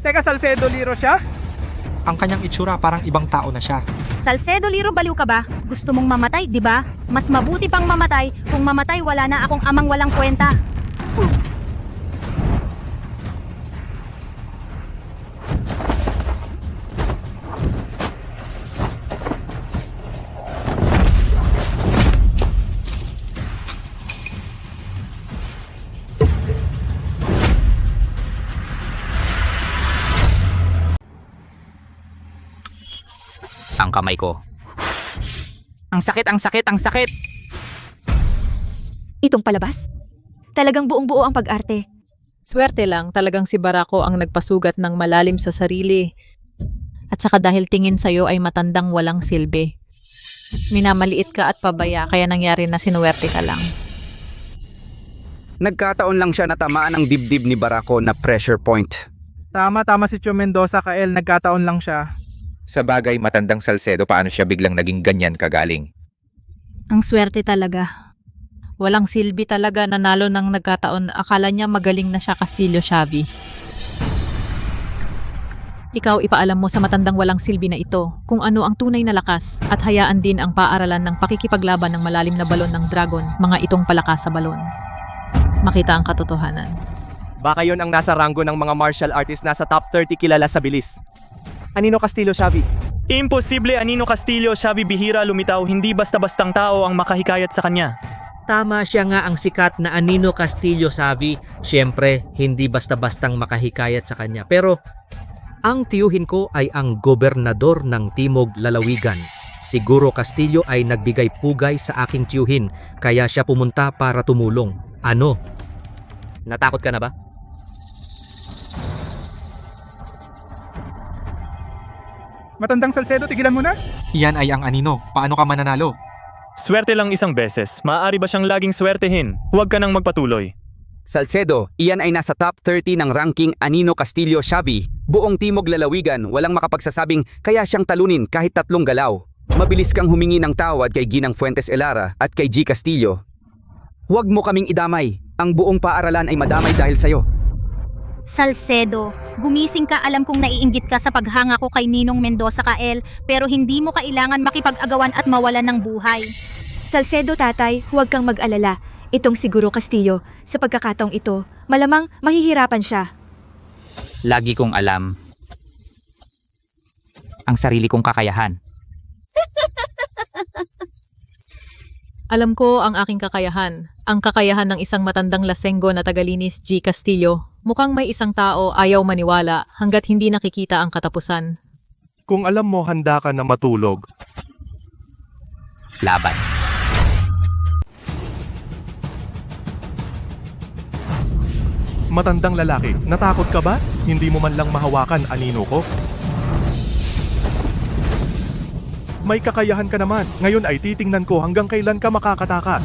Teka, Salcedo Liro siya? Ang kanyang itsura parang ibang tao na siya. Salcedo Liro, baliw ka ba? Gusto mong mamatay, di ba? Mas mabuti pang mamatay. Kung mamatay, wala na akong amang walang kwenta. Ang kamay ko. Ang sakit, ang sakit, ang sakit! Itong palabas? Talagang buong-buo ang pag-arte. Swerte lang, talagang si Barako ang nagpasugat ng malalim sa sarili. At saka dahil tingin sa'yo ay matandang walang silbi. Minamaliit ka at pabaya kaya nangyari na sinuwerte ka lang. Nagkataon lang siya na tamaan ang dibdib ni Barako na pressure point. Tama si Chio Mendoza, Kael. Nagkataon lang siya. Sa bagay, matandang Salcedo, paano siya biglang naging ganyan kagaling? Ang swerte talaga. Walang silbi talaga, nanalo ng nagkataon. Akala niya magaling na siya, Castillo Xavi. Ikaw ipaalam mo sa matandang walang silbi na ito kung ano ang tunay na lakas at hayaan din ang paaralan ng pakikipaglaban ng malalim na balon ng dragon, mga itong palakas sa balon. Makita ang katotohanan. Baka yon ang nasa ranggo ng mga martial artist nasa top 30 kilala sa bilis. Anino Castillo Xavi? Imposible, Anino Castillo, Xavi bihira lumitaw, hindi basta-bastang tao ang makahikayat sa kanya. Tama siya nga ang sikat na Anino Castillo Xavi. Siyempre, hindi basta-bastang makahikayat sa kanya. Pero, ang tiyuhin ko ay ang gobernador ng Timog Lalawigan. Siguro Castillo ay nagbigay pugay sa aking tiyuhin, kaya siya pumunta para tumulong. Ano? Natakot ka na ba? Matandang Salcedo, tigilan mo na. Iyan ay ang Anino. Paano ka mananalo? Swerte lang isang beses. Maaari ba siyang laging swertehin? Huwag ka nang magpatuloy. Salcedo, iyan ay nasa top 30 ng ranking Anino Castillo Xavi. Buong Timog Lalawigan, walang makapagsasabing kaya siyang talunin kahit 3 galaw. Mabilis kang humingi ng tawad kay Ginang Fuentes Elara at kay G. Castillo. Huwag mo kaming idamay. Ang buong paaralan ay madamay dahil sa'yo. Salcedo, gumising ka, alam kong naiinggit ka sa paghanga ko kay Ninong Mendoza, Kael, pero hindi mo kailangan makipag-agawan at mawalan ng buhay. Salcedo, tatay, huwag kang mag-alala. Itong siguro Castillo, sa pagkakataong ito, malamang mahihirapan siya. Lagi kong alam ang sarili kong kakayahan. Alam ko ang aking kakayahan. Ang kakayahan ng isang matandang lasenggo na tagalinis G. Castillo. Mukhang may isang tao ayaw maniwala hanggat hindi nakikita ang katapusan. Kung alam mo handa ka na matulog. Laban. Matandang lalaki, natakot ka ba? Hindi mo man lang mahawakan, Anino ko? May kakayahan ka naman. Ngayon ay titingnan ko hanggang kailan ka makakatakas.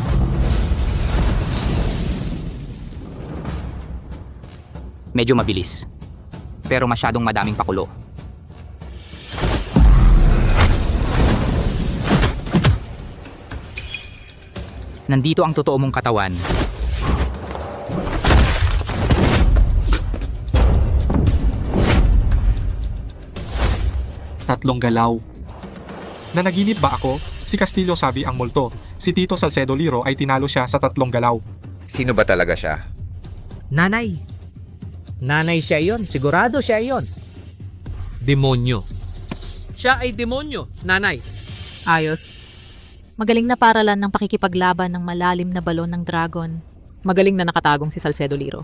Medyo mabilis. Pero masyadong madaming pakulo. Nandito ang totoo mong katawan. Tatlong galaw. Nanaginip ba ako? Si Castillo Xavi ang multo. Si Tito Salcedo Liro ay tinalo siya sa 3 galaw. Sino ba talaga siya? Nanay. Nanay siya yon. Sigurado siya yon. Demonyo. Siya ay demonyo, nanay. Ayos. Magaling na paralan ng pakikipaglaban ng malalim na balon ng dragon. Magaling na nakatagong si Salcedo Liro.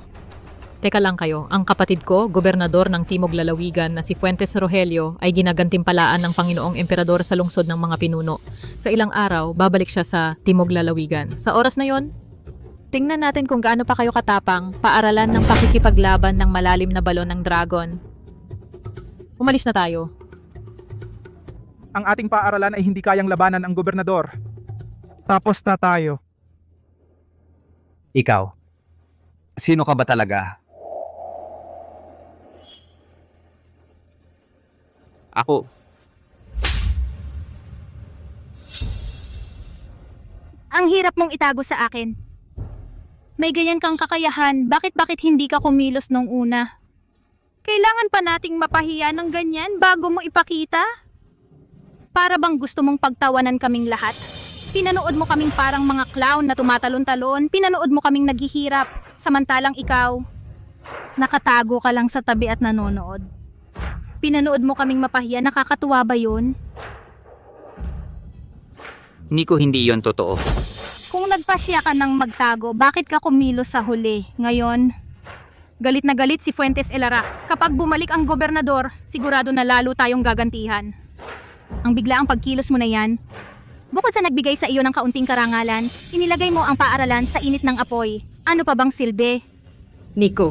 Teka lang kayo, ang kapatid ko, gobernador ng Timog Lalawigan na si Fuentes Rogelio ay ginagantimpalaan ng Panginoong Emperador sa lungsod ng mga pinuno. Sa ilang araw, babalik siya sa Timog Lalawigan. Sa oras na yon, tingnan natin kung gaano pa kayo katapang paaralan ng pakikipaglaban ng malalim na balon ng dragon. Umalis na tayo. Ang ating paaralan ay hindi kayang labanan ang gobernador. Tapos na tayo. Ikaw, sino ka ba talaga? Ako. Ang hirap mong itago sa akin. May ganyan kang kakayahan, bakit hindi ka kumilos nung una? Kailangan pa nating mapahiya ng ganyan bago mo ipakita? Para bang gusto mong pagtawanan kaming lahat? Pinanood mo kaming parang mga clown na tumatalon-talon, pinanood mo kaming naghihirap, samantalang ikaw, nakatago ka lang sa tabi at nanonood. Pinanood mo kaming mapahiya, nakakatuwa ba yun? Nico, hindi yon totoo. Kung nagpasya ka ng magtago, bakit ka kumilos sa huli? Ngayon, galit na galit si Fuentes Elara. Kapag bumalik ang gobernador, sigurado na lalo tayong gagantihan. Ang biglaang pagkilos mo na yan, Bukod sa nagbigay sa iyo ng kaunting karangalan, inilagay mo ang paaralan sa init ng apoy. Ano pa bang silbi? Nico,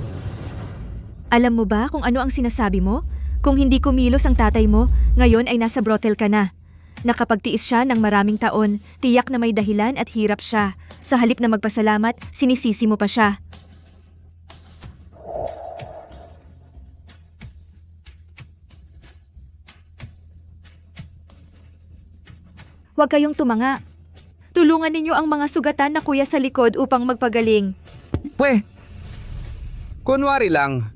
alam mo ba kung ano ang sinasabi mo? Kung hindi kumilos ang tatay mo, ngayon ay nasa brothel ka na. Nakapagtiis siya ng maraming taon, tiyak na may dahilan at hirap siya. Sa halip na magpasalamat, sinisisi mo pa siya. Huwag kayong tumanga. Tulungan ninyo ang mga sugatan na kuya sa likod upang magpagaling. Pwe, kunwari lang.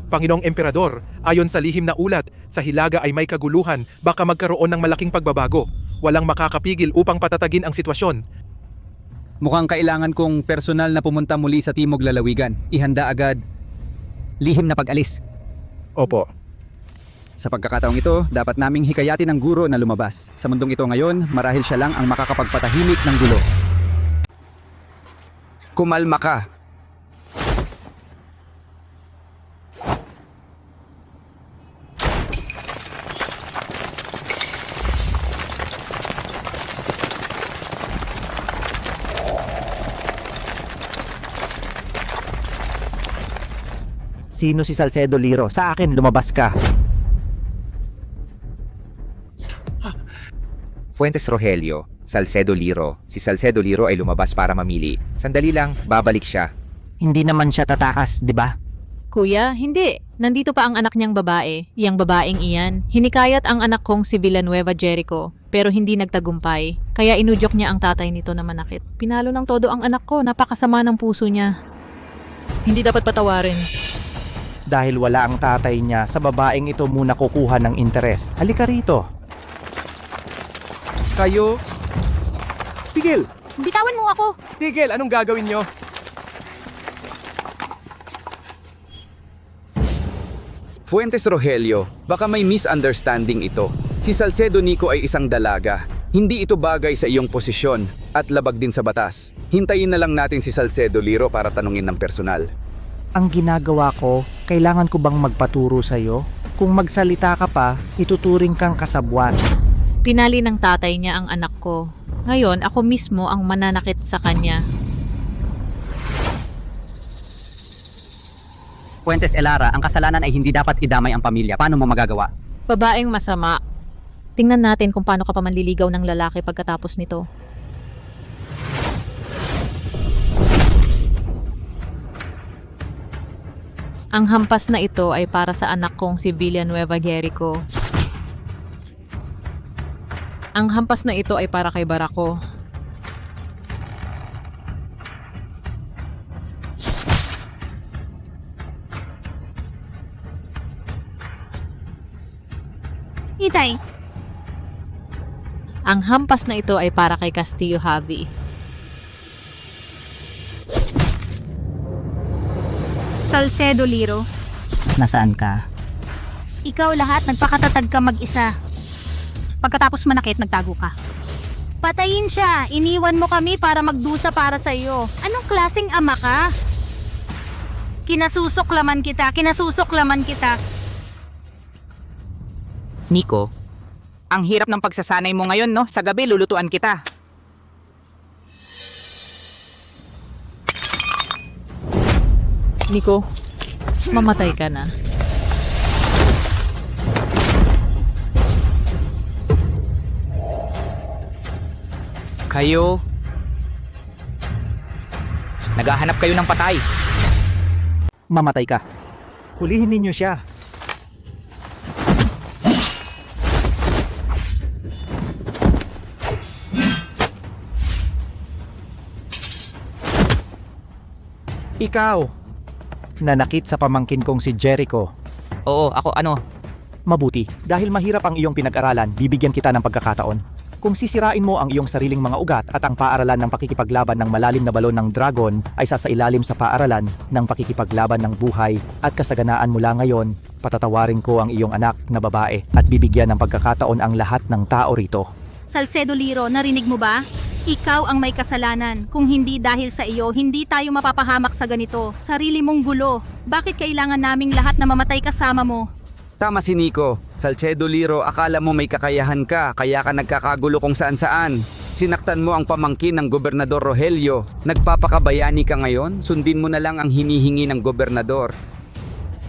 Panginoong Emperador, ayon sa lihim na ulat, sa Hilaga ay may kaguluhan, baka magkaroon ng malaking pagbabago. Walang makakapigil upang patatagin ang sitwasyon. Mukhang kailangan kong personal na pumunta muli sa Timog Lalawigan. Ihanda agad. Lihim na pag-alis. Opo. Sa pagkakataong ito, dapat naming hikayatin ang guro na lumabas. Sa mundong ito ngayon, marahil siya lang ang makakapagpatahimik ng gulo. Kumalma ka. Sino si Salcedo Liro? Sa akin, lumabas ka. Fuentes Rogelio, Salcedo Liro. Si Salcedo Liro ay lumabas para mamili. Sandali lang, babalik siya. Hindi naman siya tatakas, di ba? Kuya, hindi. Nandito pa ang anak niyang babae. Iyang babaeng iyan. Hinikayat ang anak kong si Villanueva Jericho, pero hindi nagtagumpay. Kaya inudyok niya ang tatay nito na manakit. Pinalo ng todo ang anak ko. Napakasama ng puso niya. Hindi dapat patawarin. Dahil wala ang tatay niya, sa babaeng ito muna kukuha ng interes. Halika rito. Kayo? Tigil! Bitawan mo ako! Tigil! Anong gagawin nyo? Fuentes Rogelio, baka may misunderstanding ito. Si Salcedo Nico ay isang dalaga. Hindi ito bagay sa iyong posisyon at labag din sa batas. Hintayin na lang natin si Salcedo Liro para tanungin ng personal. Ang ginagawa ko, kailangan ko bang magpaturo sa'yo? Kung magsalita ka pa, ituturing kang kasabwat. Pinali ng tatay niya ang anak ko. Ngayon, ako mismo ang mananakit sa kanya. Fuentes Elara, ang kasalanan ay hindi dapat idamay ang pamilya. Paano mo magagawa? Babaeng masama. Tingnan natin kung paano ka pa manliligaw ng lalaki pagkatapos nito. Ang hampas na ito ay para sa anak kong si Villanueva Jericho. Ang hampas na ito ay para kay Barako. Itay, Ang hampas na ito ay para kay Castillo Javi. Salcedo Liro, Nasaan ka? ikaw lahat nagpakatatag ka mag-isa. Pagkatapos manakit, nagtago ka. Patayin siya! Iniwan mo kami para magdusa para sa iyo. Anong klaseng ama ka? Kinasusoklaman kita! Kinasusoklaman kita! Nico, ang hirap ng pagsasanay mo ngayon, no? Sa gabi, lulutuan kita. Nico, mamatay ka na. Kayo, naghahanap kayo ng patay. Mamatay ka. Hulihin ninyo siya. Ikaw, nanakit sa pamangkin kong si Jericho. Oo, ako ano? Mabuti, dahil mahirap ang iyong pinag-aralan, bibigyan kita ng pagkakataon. Kung sisirain mo ang iyong sariling mga ugat at ang paaralan ng pakikipaglaban ng malalim na balon ng dragon ay sasailalim sa paaralan ng pakikipaglaban ng buhay at kasaganaan mula ngayon, patatawarin ko ang iyong anak na babae at bibigyan ng pagkakataon ang lahat ng tao rito. Salcedo Liro, narinig mo ba? Ikaw ang may kasalanan. Kung hindi dahil sa iyo, hindi tayo mapapahamak sa ganito. Sarili mong gulo. Bakit kailangan naming lahat na mamatay kasama mo? Tama si Nico. Salcedo Liro, akala mo may kakayahan ka, kaya ka nagkakagulo kung saan-saan. Sinaktan mo ang pamangkin ng Gobernador Rogelio. Nagpapakabayani ka ngayon? Sundin mo na lang ang hinihingi ng gobernador.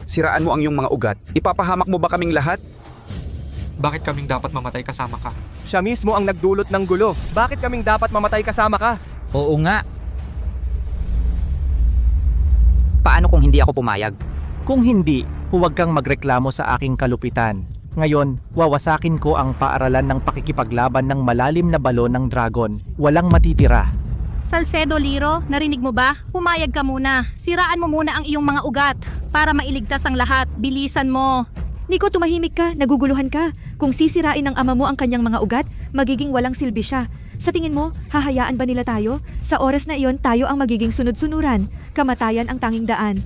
Siraan mo ang iyong mga ugat. Ipapahamak mo ba kaming lahat? Bakit kaming dapat mamatay kasama ka? Siya mismo ang nagdulot ng gulo. Bakit kaming dapat mamatay kasama ka? Oo nga. Paano kung hindi ako pumayag? Kung hindi, huwag kang magreklamo sa aking kalupitan. Ngayon, wawasakin ko ang paaralan ng pakikipaglaban ng malalim na balon ng dragon. Walang matitira. Salcedo Liro, narinig mo ba? Pumayag ka muna. Siraan mo muna ang iyong mga ugat para mailigtas ang lahat. Bilisan mo. Nico, tumahimik ka, naguguluhan ka. Kung sisirain ng ama mo ang kanyang mga ugat, magiging walang silbi siya. Sa tingin mo, hahayaan ba nila tayo? Sa oras na iyon, tayo ang magiging sunod-sunuran. Kamatayan ang tanging daan.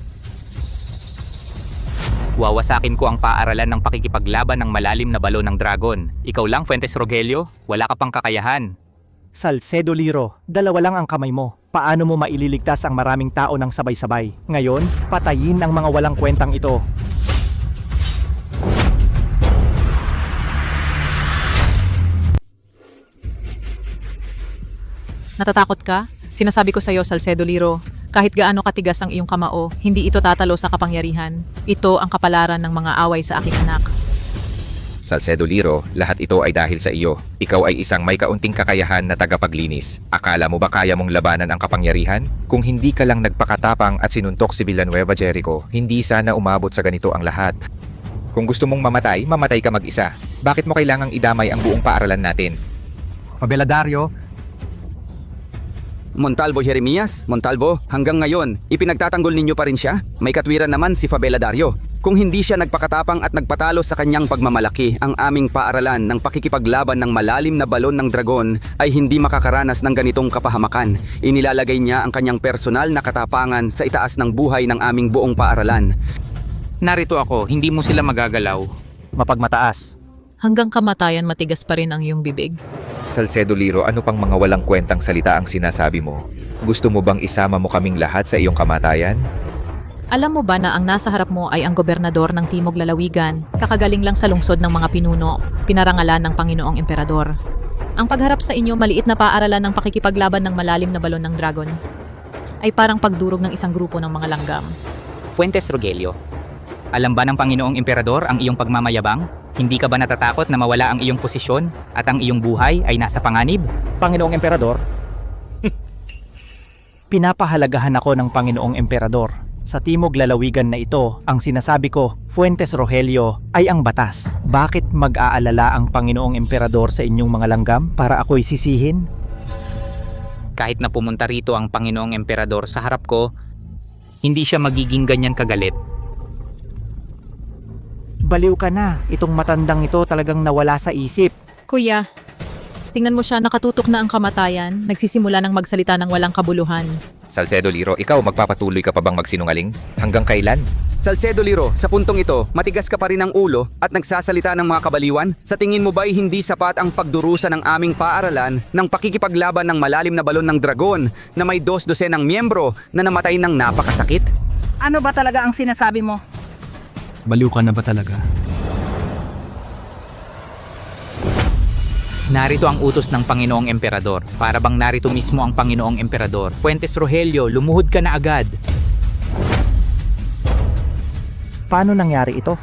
Wawasakin ko ang paaralan ng pakikipaglaban ng malalim na balon ng dragon. Ikaw lang, Fuentes Rogelio? Wala ka pang kakayahan. Salcedo Liro, dalawa lang ang kamay mo. Paano mo maililigtas ang maraming tao ng sabay-sabay? Ngayon, patayin ang mga walang kwentang ito. Natatakot ka? Sinasabi ko sa'yo, Salcedo Liro, kahit gaano katigas ang iyong kamao, hindi ito tatalo sa kapangyarihan. Ito ang kapalaran ng mga away sa aking anak. Salcedo Liro, lahat ito ay dahil sa iyo. Ikaw ay isang may kaunting kakayahan na tagapaglinis. Akala mo ba kaya mong labanan ang kapangyarihan? Kung hindi ka lang nagpakatapang at sinuntok si Villanueva Jericho, hindi sana umabot sa ganito ang lahat. Kung gusto mong mamatay, mamatay ka mag-isa. Bakit mo kailangang idamay ang buong paaralan natin? Fabeladario, Montalvo Jeremias, Montalvo, hanggang ngayon, ipinagtatanggol ninyo pa rin siya? May katwiran naman si Fabeladario. Kung hindi siya nagpakatapang at nagpatalo sa kanyang pagmamalaki, ang aming paaralan ng pakikipaglaban ng malalim na balon ng dragon ay hindi makakaranas ng ganitong kapahamakan. Inilalagay niya ang kanyang personal na katapangan sa itaas ng buhay ng aming buong paaralan. Narito ako, hindi mo sila magagalaw. Mapagmataas. Hanggang kamatayan matigas pa rin ang iyong bibig. Salcedo Liro, ano pang mga walang kwentang salita ang sinasabi mo? Gusto mo bang isama mo kaming lahat sa iyong kamatayan? Alam mo ba na ang nasa harap mo ay ang gobernador ng Timog Lalawigan, kakagaling lang sa lungsod ng mga pinuno, pinarangalan ng Panginoong Emperador. Ang pagharap sa inyo, maliit na paaralan ng pakikipaglaban ng malalim na balon ng dragon, ay parang pagdurog ng isang grupo ng mga langgam. Fuentes Rogelio, alam ba ng Panginoong Emperador ang iyong pagmamayabang? Hindi ka ba natatakot na mawala ang iyong posisyon at ang iyong buhay ay nasa panganib? Panginoong Emperador, pinapahalagahan ako ng Panginoong Emperador. Sa Timog Lalawigan na ito, ang sinasabi ko, Fuentes Rogelio, ay ang batas. Bakit mag-aalala ang Panginoong Emperador sa inyong mga langgam para ako'y sisihin? Kahit na pumunta rito ang Panginoong Emperador sa harap ko, hindi siya magiging ganyan kagalit. Baliw ka na, itong matandang ito talagang nawala sa isip. Kuya, tingnan mo siya, nakatutok na ang kamatayan, nagsisimula ng magsalita ng walang kabuluhan. Salcedo Liro, ikaw magpapatuloy ka pa bang magsinungaling? Hanggang kailan? Salcedo Liro, sa puntong ito, matigas ka pa rin ang ulo at nagsasalita ng mga kabaliwan? Sa tingin mo ba'y hindi sapat ang pagdurusa ng aming paaralan ng pakikipaglaban ng malalim na balon ng dragon na may 2 dosenang miyembro na namatay ng napakasakit? Ano ba talaga ang sinasabi mo? baliw ka na ba talaga? Narito ang utos ng Panginoong Emperador. Para bang narito mismo ang Panginoong Emperador. Fuentes Rogelio, lumuhod ka na agad. Paano nangyari ito?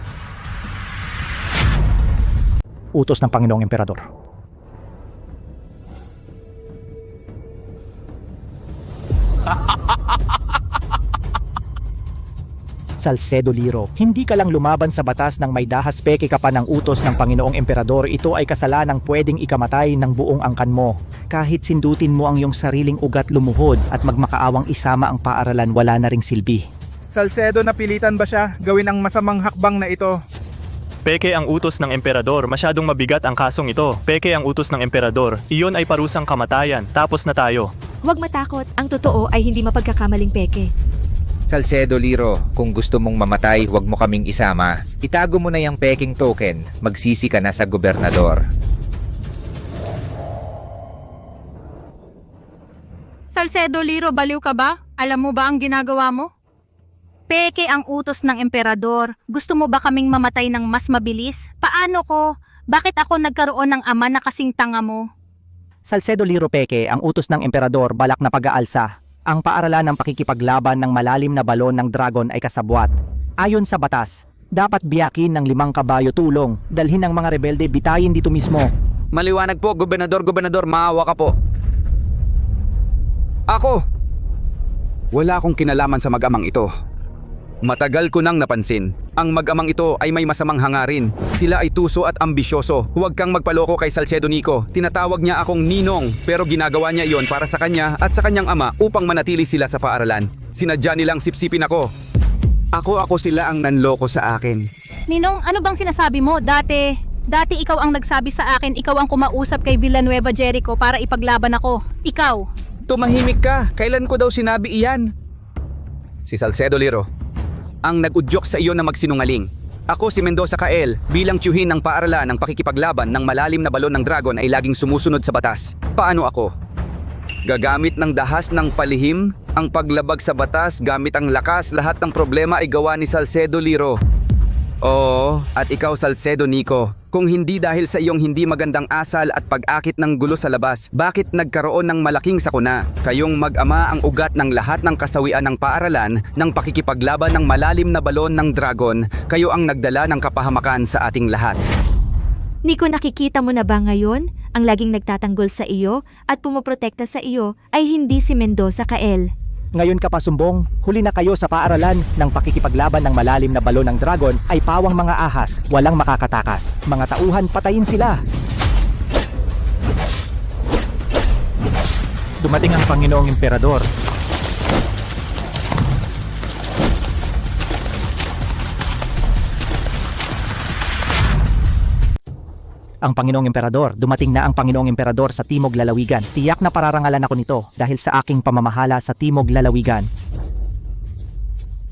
Utos ng Panginoong Emperador. Salcedo Liro, hindi ka lang lumaban sa batas ng may dahas, peke ka pa ng utos ng Panginoong Emperador. Ito ay kasalanang pwedeng ikamatay ng buong angkan mo. Kahit sindutin mo ang iyong sariling ugat, lumuhod at magmakaawang isama ang paaralan, wala na ring silbi. Salcedo, napilitan ba siya gawin ang masamang hakbang na ito? Peke ang utos ng emperador, masyadong mabigat ang kasong ito. Peke ang utos ng emperador, iyon ay parusang kamatayan, tapos na tayo. Huwag matakot, ang totoo ay hindi mapagkakamaling peke. Salcedo Liro, kung gusto mong mamatay, huwag mo kaming isama. Itago mo na yung peking token, magsisi ka na sa gobernador. Salcedo Liro, baliw ka ba? Alam mo ba ang ginagawa mo? Peke ang utos ng emperador. Gusto mo ba kaming mamatay ng mas mabilis? Paano ko? Bakit ako nagkaroon ng ama na kasing tanga mo? Salcedo Liro Peke, ang utos ng emperador balak na pag-aalsa. Ang paaralan ng pakikipaglaban ng malalim na balon ng dragon ay kasabwat. Ayon sa batas, dapat biyakin ng 5 kabayo tulong, dalhin ng mga rebelde bitayin dito mismo. Maliwanag po, Gobernador, maawa ka po. Ako! Wala akong kinalaman sa mag-amang ito. Matagal ko nang napansin, ang mag-amang ito ay may masamang hangarin. Sila ay tuso at ambisyoso. Huwag kang magpaloko kay Salcedo Nico. Tinatawag niya akong Ninong, pero ginagawa niya iyon para sa kanya at sa kanyang ama upang manatili sila sa paaralan. Sinadya nilang sipsipin ako. Ako sila ang nanloko sa akin. Ninong, ano bang sinasabi mo? Dati ikaw ang nagsabi sa akin, ikaw ang kumausap kay Villanueva Jericho para ipaglaban ako. Ikaw. Tumahimik ka. Kailan ko daw sinabi iyan? Si Salcedo Liro ang nag-udyok sa iyo na magsinungaling. Ako si Mendoza Kael, bilang tiyuhin ng paaralan ng pakikipaglaban ng malalim na balon ng dragon ay laging sumusunod sa batas. Paano ako? Gagamit ng dahas ng palihim, ang paglabag sa batas gamit ang lakas, lahat ng problema ay gawa ni Salcedo Liro. Oo, at ikaw Salcedo Nico, kung hindi dahil sa iyong hindi magandang asal at pag-akit ng gulo sa labas, bakit nagkaroon ng malaking sakuna? Kayong mag-ama ang ugat ng lahat ng kasawian ng paaralan ng pakikipaglaban ng malalim na balon ng dragon, kayo ang nagdala ng kapahamakan sa ating lahat. Nico, nakikita mo na ba ngayon? Ang laging nagtatanggol sa iyo at pumoprotekta sa iyo ay hindi si Mendoza Kael. Ngayon ka pa sumbong, huli na kayo sa paaralan ng pakikipaglaban ng malalim na balon ng dragon ay pawang mga ahas, walang makakatakas. Mga tauhan, patayin sila! Dumating ang Panginoong Emperador. Ang Panginoong Emperador, dumating na ang Panginoong Emperador sa Timog Lalawigan. Tiyak na pararangalan ako nito dahil sa aking pamamahala sa Timog Lalawigan.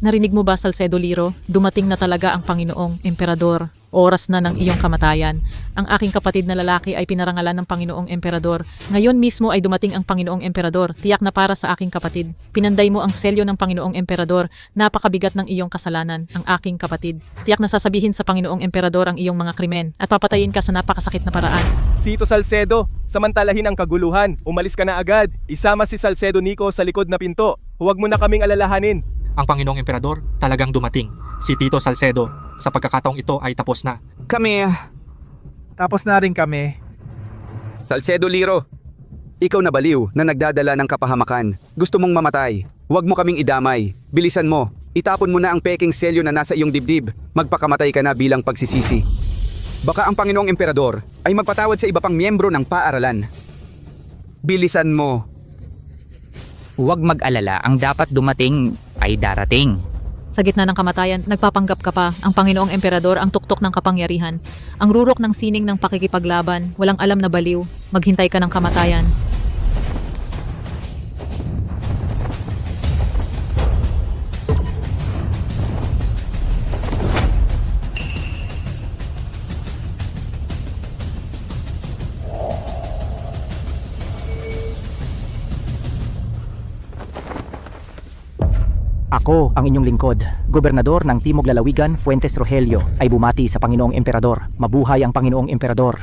Narinig mo ba, Salcedo Liro? Dumating na talaga ang Panginoong Emperador. Oras na ng iyong kamatayan. Ang aking kapatid na lalaki ay pinarangalan ng Panginoong Emperador. Ngayon mismo ay dumating ang Panginoong Emperador. Tiyak na para sa aking kapatid. Pinanday mo ang selyo ng Panginoong Emperador. Napakabigat ng iyong kasalanan, ang aking kapatid. Tiyak na sasabihin sa Panginoong Emperador ang iyong mga krimen at papatayin ka sa napakasakit na paraan. Tito Salcedo, samantalahin ang kaguluhan. Umalis ka na agad. Isama si Salcedo Nico sa likod na pinto. Huwag mo na kaming alalahanin. Ang Panginoong Emperador talagang dumating. Si Tito Salcedo, sa pagkakataong ito ay tapos na. Tapos na rin kami. Salcedo Liro, ikaw na baliw na nagdadala ng kapahamakan. Gusto mong mamatay. Huwag mo kaming idamay. Bilisan mo. Itapon mo na ang peking selyo na nasa iyong dibdib. Magpakamatay ka na bilang pagsisisi. Baka ang Panginoong Emperador ay magpatawad sa iba pang miyembro ng paaralan. Bilisan mo. Huwag mag-alala, ang dapat dumating ay darating. Sa gitna ng kamatayan, nagpapanggap ka pa. Ang Panginoong Emperador ang tuktok ng kapangyarihan. Ang rurok ng sining ng pakikipaglaban. Walang alam na baliw. Maghintay ka ng kamatayan. Ako, ang inyong lingkod, Gobernador ng Timog Lalawigan, Fuentes Rogelio, ay bumati sa Panginoong Emperador. Mabuhay ang Panginoong Emperador.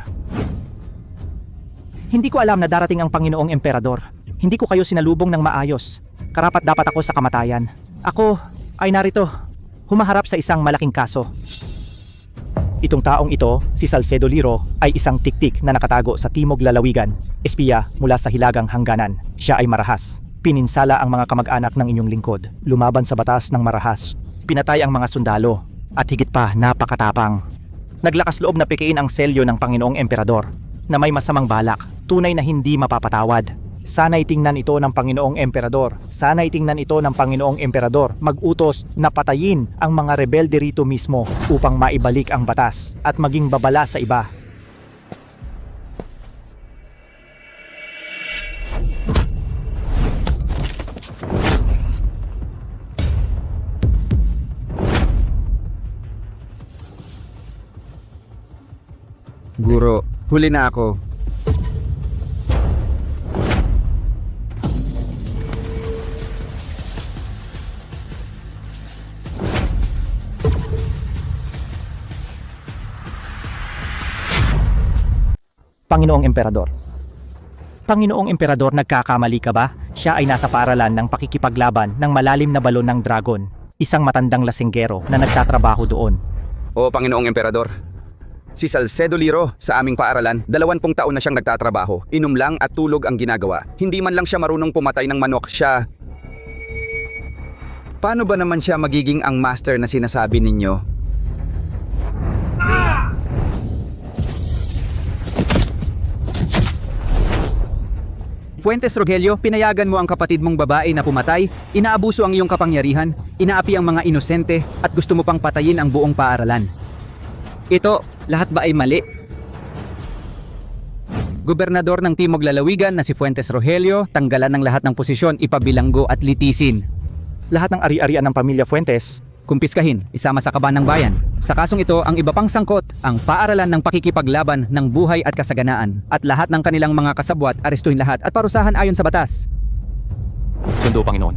Hindi ko alam na darating ang Panginoong Emperador. Hindi ko kayo sinalubong ng maayos. Karapat dapat ako sa kamatayan. Ako ay narito, humaharap sa isang malaking kaso. Itong taong ito, si Salcedo Liro, ay isang tiktik na nakatago sa Timog Lalawigan. Espiya mula sa Hilagang Hangganan. Siya ay marahas. Pininsala ang mga kamag-anak ng inyong lingkod, lumaban sa batas ng marahas. Pinatay ang mga sundalo, at higit pa napakatapang. Naglakas loob na pikiin ang selyo ng Panginoong Emperador, na may masamang balak, tunay na hindi mapapatawad. Sana'y tingnan ito ng Panginoong Emperador. Sana'y tingnan ito ng Panginoong Emperador. Mag-utos na patayin ang mga rebelde rito mismo upang maibalik ang batas at maging babala sa iba. Guro, huli na ako. Panginoong Emperador. Panginoong Emperador, nagkakamali ka ba? Siya ay nasa paaralan ng pakikipaglaban ng malalim na balon ng dragon. Isang matandang lasinggero na nagtatrabaho doon. Oo, Panginoong Emperador. Si Salcedo Liro sa aming paaralan, 20 taon na siyang nagtatrabaho. Inom lang at tulog ang ginagawa. Hindi man lang siya marunong pumatay ng manok. Siya... Paano ba naman siya magiging ang master na sinasabi ninyo? Fuentes Rogelio, pinayagan mo ang kapatid mong babae na pumatay, inaabuso ang iyong kapangyarihan, inaapi ang mga inosente, at gusto mo pang patayin ang buong paaralan. Ito, lahat ba ay mali? Gobernador ng Timog Lalawigan na si Fuentes Rogelio, tanggalan ng lahat ng posisyon, ipabilanggo at litisin. Lahat ng ari-arian ng pamilya Fuentes, kumpiskahin, isama sa kaban ng bayan. Sa kasong ito, ang iba pang sangkot, ang paaralan ng pakikipaglaban ng buhay at kasaganaan, at lahat ng kanilang mga kasabwat, arestuhin lahat at parusahan ayon sa batas. Sundo, Panginoon.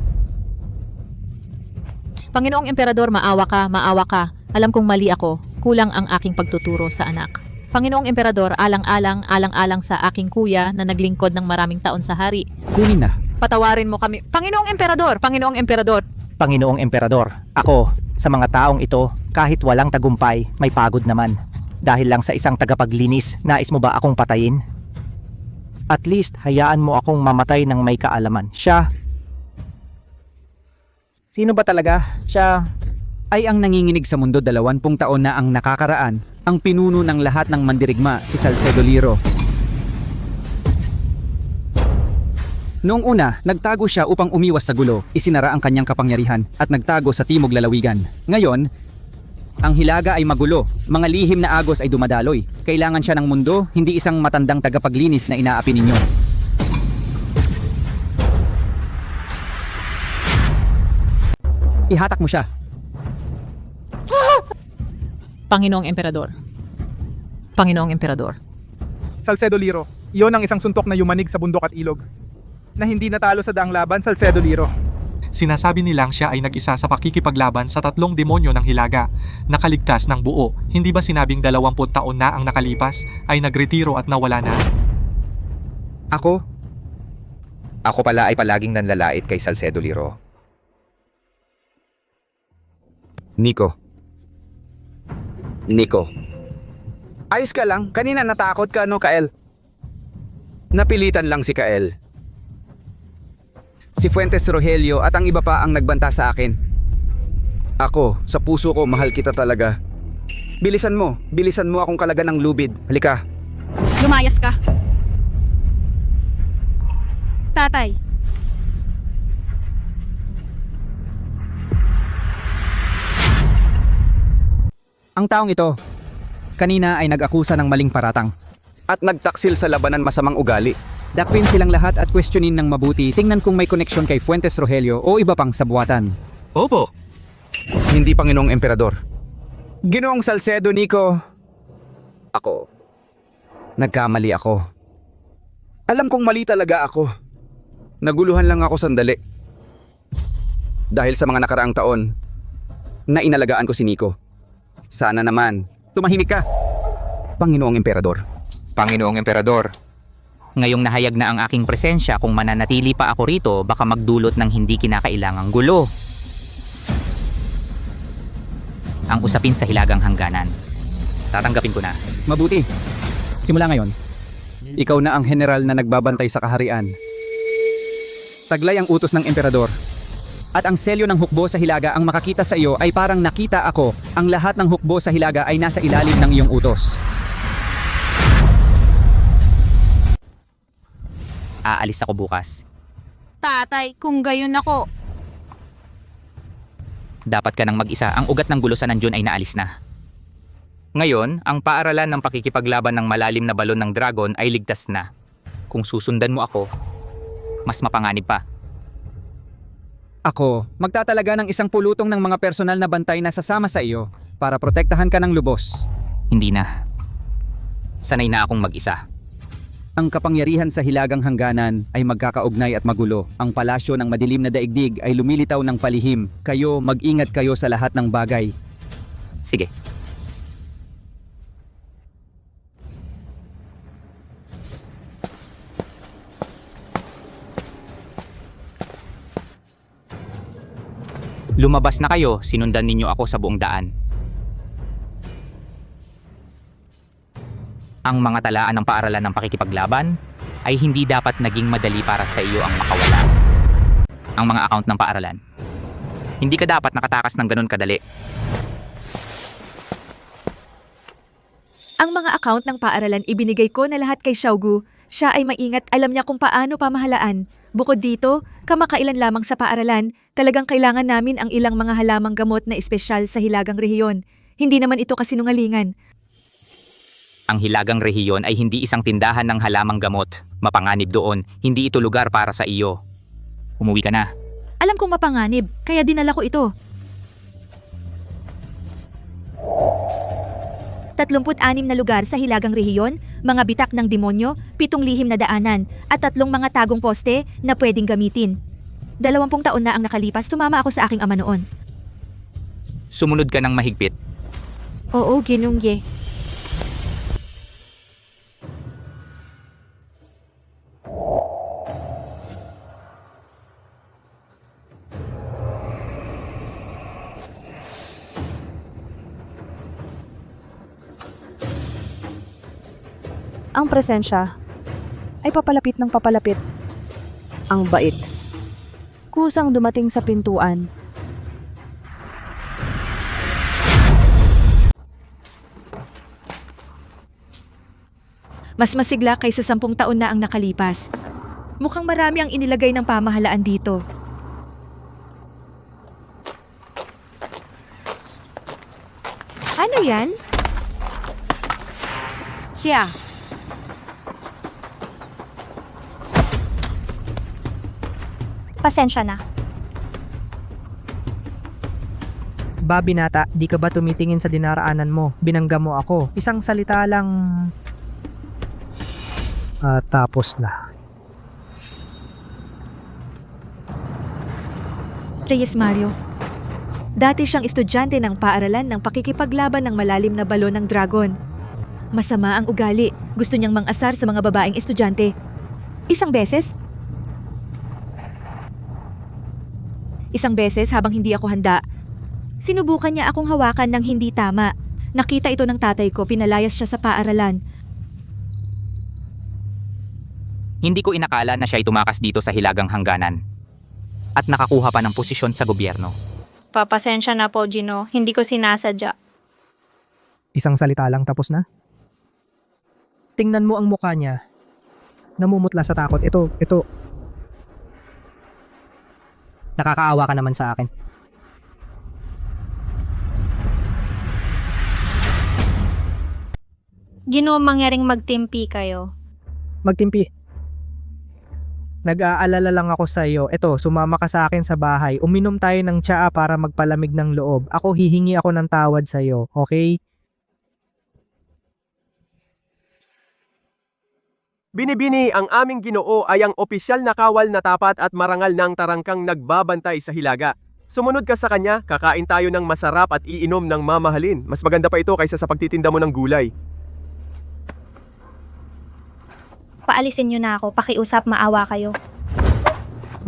Panginoong Emperador, maawa ka. Alam kong mali ako. Kulang ang aking pagtuturo sa anak. Panginoong Emperador, alang-alang sa aking kuya na naglingkod ng maraming taon sa hari. Kunin na. Patawarin mo kami. Panginoong Emperador! Panginoong Emperador, ako, sa mga taong ito, kahit walang tagumpay, may pagod naman. Dahil lang sa isang tagapaglinis, nais mo ba akong patayin? At least, hayaan mo akong mamatay ng may kaalaman. Siya... Sino ba talaga? Siya... Ay ang nanginginig sa mundo 20 taon na ang nakakaraan, ang pinuno ng lahat ng mandirigma, si Salcedo Liro. Noong una, nagtago siya upang umiwas sa gulo, isinara ang kanyang kapangyarihan at nagtago sa Timog Lalawigan. Ngayon, ang Hilaga ay magulo, mga lihim na agos ay dumadaloy. Kailangan siya ng mundo, hindi isang matandang tagapaglinis na inaapi ninyo. Ihatak mo siya. Panginoong Emperador. Salcedo Liro, iyon ang isang suntok na yumanig sa bundok at ilog. Na hindi natalo sa daang laban, Salcedo Liro. Sinasabi nilang siya ay nag-isa sa pakikipaglaban sa 3 demonyo ng Hilaga, nakaligtas ng buo. Hindi ba sinabing 20 taon na ang nakalipas, ay nagretiro at nawala na? Ako? Ako pala ay palaging nanlalait kay Salcedo Liro. Nico. Ayos ka lang? Kanina natakot ka, no, Kael? Napilitan lang si Kael. Si Fuentes Rogelio at ang iba pa ang nagbanta sa akin. Ako, sa puso ko, mahal kita talaga. Bilisan mo akong kalaga ng lubid. Halika. Lumayas ka. Tatay. Ang taong ito, kanina ay nag-akusa ng maling paratang. At nagtaksil sa labanan masamang ugali. Dakwin silang lahat at questionin ng mabuti. Tingnan kung may koneksyon kay Fuentes Rogelio o iba pang sabuatan. Opo. Hindi, Panginoong Emperador. Ginoong Salcedo, Nico. Ako. Nagkamali ako. Alam kong mali talaga ako. Naguluhan lang ako sandali. Dahil sa mga nakaraang taon, na inalagaan ko si Nico. Sana naman. Tumahimik ka. Panginoong Emperador. Panginoong Emperador. Ngayong nahayag na ang aking presensya, kung mananatili pa ako rito, baka magdulot ng hindi kinakailangang gulo. Ang usapin sa Hilagang Hangganan. Tatanggapin ko na. Mabuti. Simula ngayon, ikaw na ang general na nagbabantay sa kaharian. Taglay ang utos ng Emperador. At ang selyo ng hukbo sa Hilaga ang makakita sa iyo ay parang nakita ako. Ang lahat ng hukbo sa Hilaga ay nasa ilalim ng iyong utos. Aalis ako bukas. Tatay, kung gayon ako. Dapat ka nang mag-isa. Ang ugat ng gulo sa nandiyon ay naalis na. Ngayon, ang paaralan ng pakikipaglaban ng malalim na balon ng dragon ay ligtas na. Kung susundan mo ako, mas mapanganib pa. Ako, magtatalaga ng isang pulutong ng mga personal na bantay na sasama sa iyo para protektahan ka ng lubos. Hindi na. Sanay na akong mag-isa. Ang kapangyarihan sa Hilagang Hangganan ay magkakaugnay at magulo. Ang palasyo ng madilim na daigdig ay lumilitaw ng palihim. Kayo, mag-ingat kayo sa lahat ng bagay. Sige. Lumabas na kayo, sinundan ninyo ako sa buong daan. Ang mga talaan ng paaralan ng pakikipaglaban ay hindi dapat naging madali para sa iyo ang makawala. Ang mga account ng paaralan. Hindi ka dapat nakatakas ng ganun kadali. Ang mga account ng paaralan ibinigay ko na lahat kay Xiaogu. Siya ay maingat, alam niya kung paano pamahalaan. Bukod dito, kamakailan lamang sa paaralan, talagang kailangan namin ang ilang mga halamang gamot na espesyal sa Hilagang Rehiyon. Hindi naman ito kasinungalingan. Ang Hilagang Rehiyon ay hindi isang tindahan ng halamang gamot. Mapanganib doon, hindi ito lugar para sa iyo. Umuwi ka na. Alam kong mapanganib, kaya dinala ko ito. 36 na lugar sa Hilagang Rehiyon, mga bitak ng demonyo, 7 lihim na daanan, at 3 mga tagong poste na pwedeng gamitin. 20 taon na ang nakalipas, sumama ako sa aking ama noon. Sumunod ka ng mahigpit. Oo, ginungye. Ang presensya ay papalapit ng papalapit. Ang bait. Kusang dumating sa pintuan. Mas masigla kaysa 10 taon na ang nakalipas. Mukhang marami ang inilagay ng pamahalaan dito. Ano yan? Siya. Pasensya na. Binata, di ka ba tumitingin sa dinaraanan mo? Binangga mo ako. Isang salita lang... tapos na. Reyes Mario. Dati siyang estudyante ng paaralan ng pakikipaglaban ng malalim na balon ng dragon. Masama ang ugali. Gusto niyang mang-asar sa mga babaeng estudyante. Isang beses habang hindi ako handa, sinubukan niya akong hawakan ng hindi tama. Nakita ito ng tatay ko, pinalayas siya sa paaralan. Hindi ko inakala na siya ay tumakas dito sa Hilagang Hangganan at nakakuha pa ng posisyon sa gobyerno. Papasensya na po, Gino. Hindi ko sinasadya. Isang salita lang tapos na? Tingnan mo ang mukha niya. Namumutla sa takot. Ito. Nakakaawa ka naman sa akin. Gino, mangyaring magtimpi kayo. Magtimpi. Nag-aalala lang ako sa iyo. Ito, sumama ka sa akin sa bahay. Uminom tayo ng tsaa para magpalamig ng loob. Ako hihingi ako ng tawad sa iyo, okay? Binibini, ang aming Ginoo ay ang opisyal na kawal na tapat at marangal ng tarangkang nagbabantay sa hilaga. Sumunod ka sa kanya, kakain tayo ng masarap at iinom ng mamahalin. Mas maganda pa ito kaysa sa pagtitinda mo ng gulay. Paalisin niyo na ako. Pakiusap, maawa kayo.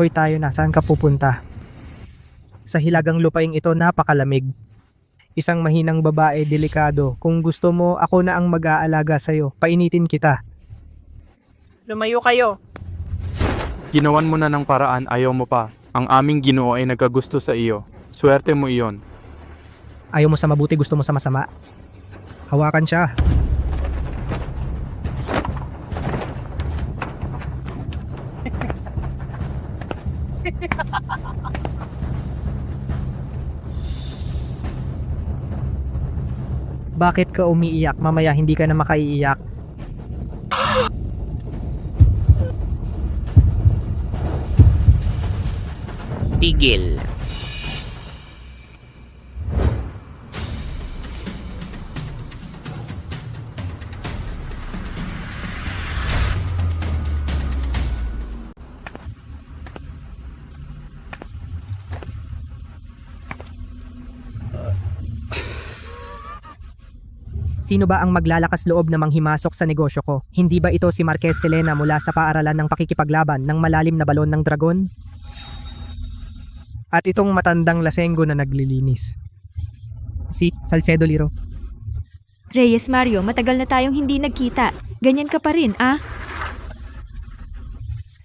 Hoy tayo na, saan ka pupunta? Sa hilagang lupaing ito napakalamig. Isang mahinang babae, delikado. Kung gusto mo, ako na ang mag-aalaga sa'yo. Painitin kita. Lumayo kayo. Ginawan mo na ng paraan, ayaw mo pa. Ang aming Ginoo ay nagkagusto sa iyo. Swerte mo iyon. Ayaw mo sa mabuti, gusto mo sa masama. Hawakan siya. Bakit ka umiiyak? Mamaya hindi ka na makaiiyak. Tigil. Sino ba ang maglalakas loob na manghimasok sa negosyo ko? Hindi ba ito si Marquez Selena mula sa paaralan ng pakikipaglaban ng malalim na balon ng dragon? At itong matandang lasenggo na naglilinis. Si Salcedo Liro. Reyes Mario, matagal na tayong hindi nagkita. Ganyan ka pa rin, ah?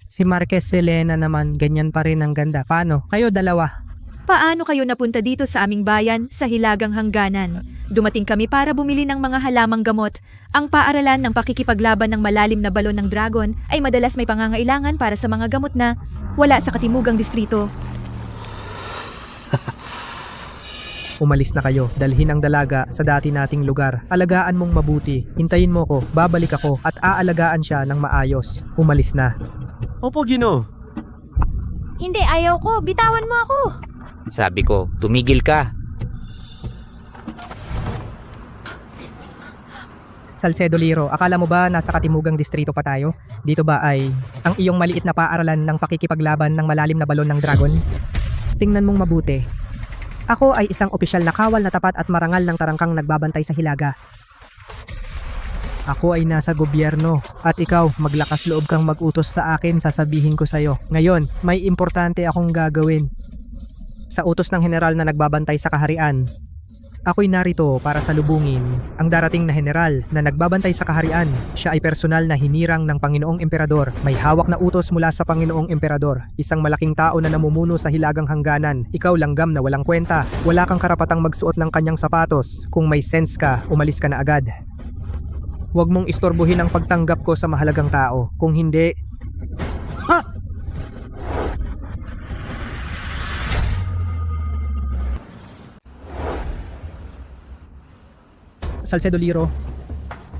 Si Marquez Selena naman, ganyan pa rin ang ganda. Paano? Kayo dalawa. Paano kayo napunta dito sa aming bayan sa Hilagang Hangganan? Dumating kami para bumili ng mga halamang gamot. Ang paaralan ng pakikipaglaban ng malalim na balon ng dragon ay madalas may pangangailangan para sa mga gamot na wala sa katimugang distrito. Umalis na kayo, dalhin ang dalaga sa dati nating lugar. Alagaan mong mabuti, hintayin mo ko, babalik ako at aalagaan siya ng maayos. Umalis na. Opo, Gino. Hindi, ayaw ko. Bitawan mo ako. Sabi ko, tumigil ka. Salcedo Liro, akala mo ba nasa katimugang distrito pa tayo? Dito ba ay ang iyong maliit na paaralan ng pakikipaglaban ng malalim na balon ng dragon? Tingnan mong mabuti. Ako ay isang opisyal na kawal na tapat at marangal ng tarangkang nagbabantay sa Hilaga. Ako ay nasa gobyerno at ikaw maglakas loob kang mag-utos sa akin, sasabihin ko sa'yo. Ngayon, may importante akong gagawin. Sa utos ng general na nagbabantay sa kaharian, ako'y narito para salubungin ang darating na general na nagbabantay sa kaharian. Siya ay personal na hinirang ng Panginoong Emperador. May hawak na utos mula sa Panginoong Emperador. Isang malaking tao na namumuno sa Hilagang Hangganan. Ikaw langgam na walang kwenta. Wala kang karapatang magsuot ng kanyang sapatos. Kung may sense ka, umalis ka na agad. Huwag mong istorbohin ang pagtanggap ko sa mahalagang tao. Kung hindi... Ha! Salcedo Liro,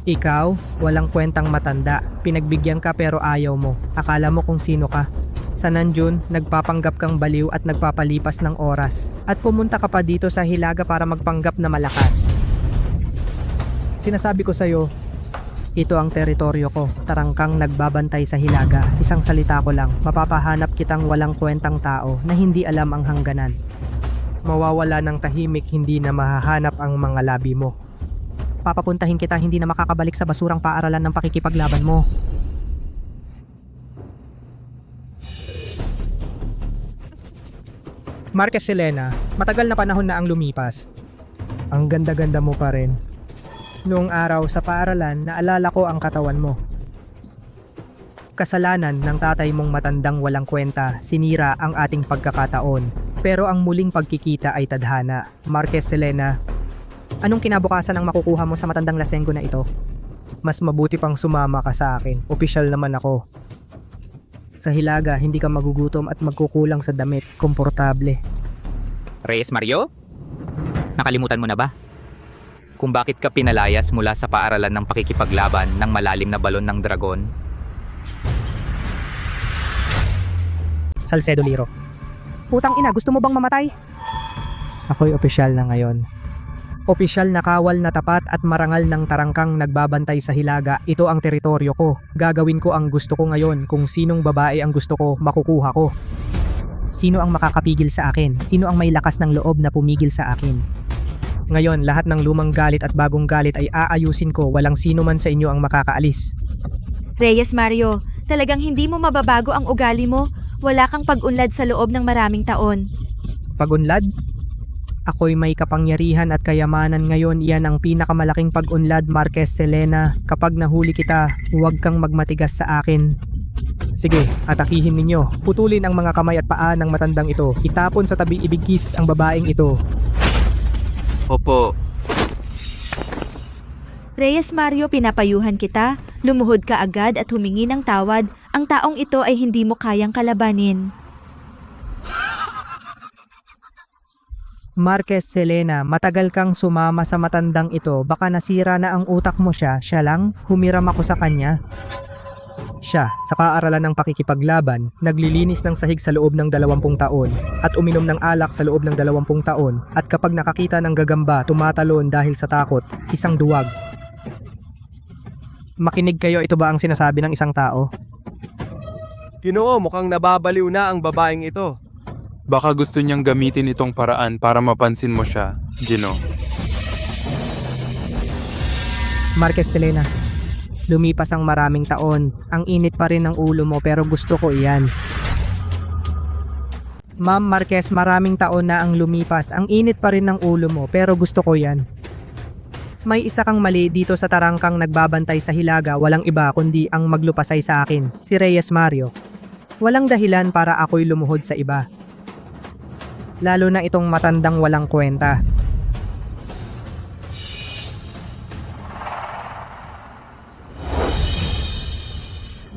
ikaw, walang kwentang matanda. Pinagbigyan ka pero ayaw mo. Akala mo kung sino ka. Sa Nanjun, nagpapanggap kang baliw at nagpapalipas ng oras. At pumunta ka pa dito sa Hilaga para magpanggap na malakas. Sinasabi ko sa'yo, ito ang teritoryo ko. Tarangkang nagbabantay sa Hilaga. Isang salita ko lang, mapapahanap kitang walang kwentang tao na hindi alam ang hangganan. Mawawala ng tahimik, hindi na mahahanap ang mga labi mo. Papapuntahin kita, hindi na makakabalik sa basurang paaralan ng pakikipaglaban mo. Marquez Selena, matagal na panahon na ang lumipas. Ang ganda-ganda mo pa rin. Noong araw sa paaralan, naalala ko ang katawan mo. Kasalanan ng tatay mong matandang walang kwenta, sinira ang ating pagkakataon. Pero ang muling pagkikita ay tadhana. Marquez Selena, anong kinabukasan ang makukuha mo sa matandang lasenggo na ito? Mas mabuti pang sumama ka sa akin. Opisyal naman ako. Sa Hilaga, hindi ka magugutom at magkukulang sa damit. Komportable. Reyes Mario? Nakalimutan mo na ba? Kung bakit ka pinalayas mula sa paaralan ng pakikipaglaban ng malalim na balon ng dragon? Salcedo Liro. Putang ina, gusto mo bang mamatay? Ako'y opisyal na ngayon. Opisyal na kawal na tapat at marangal ng tarangkang nagbabantay sa Hilaga. Ito ang teritoryo ko. Gagawin ko ang gusto ko ngayon. Kung sinong babae ang gusto ko, makukuha ko. Sino ang makakapigil sa akin? Sino ang may lakas ng loob na pumigil sa akin? Ngayon, lahat ng lumang galit at bagong galit ay aayusin ko. Walang sino man sa inyo ang makakaalis. Reyes Mario, talagang hindi mo mababago ang ugali mo. Wala kang pag-unlad sa loob ng maraming taon. Pag-unlad? Ako'y may kapangyarihan at kayamanan ngayon. Iyan ang pinakamalaking pag-unlad, Marquez Selena. Kapag nahuli kita, huwag kang magmatigas sa akin. Sige, atakihin ninyo. Putulin ang mga kamay at paa ng matandang ito. Itapon sa tabi, ibigkis ang babaeng ito. Opo. Reyes Mario, pinapayuhan kita. Lumuhod ka agad at humingi ng tawad. Ang taong ito ay hindi mo kayang kalabanin. Marquez Selena, matagal kang sumama sa matandang ito. Baka nasira na ang utak mo siya. Siya lang, humiram ako sa kanya. Siya, sa paaralan ng pakikipaglaban, naglilinis ng sahig sa loob ng 20 taon at uminom ng alak sa loob ng 20 taon at kapag nakakita ng gagamba, tumatalon dahil sa takot, isang duwag. Makinig kayo, ito ba ang sinasabi ng isang tao? Ginoo, mukhang nababaliw na ang babaeng ito. Baka gusto niyang gamitin itong paraan para mapansin mo siya, Gino. Marquez Selena, lumipas ang maraming taon. Ang init pa rin ng ulo mo pero gusto ko iyan. Ma'am Marquez, maraming taon na ang lumipas. Ang init pa rin ng ulo mo, pero gusto ko yan. May isa kang mali dito sa tarangkang nagbabantay sa Hilaga, walang iba kundi ang maglupasay sa akin, si Reyes Mario. Walang dahilan para ako'y lumuhod sa iba. Lalo na itong matandang walang kwenta.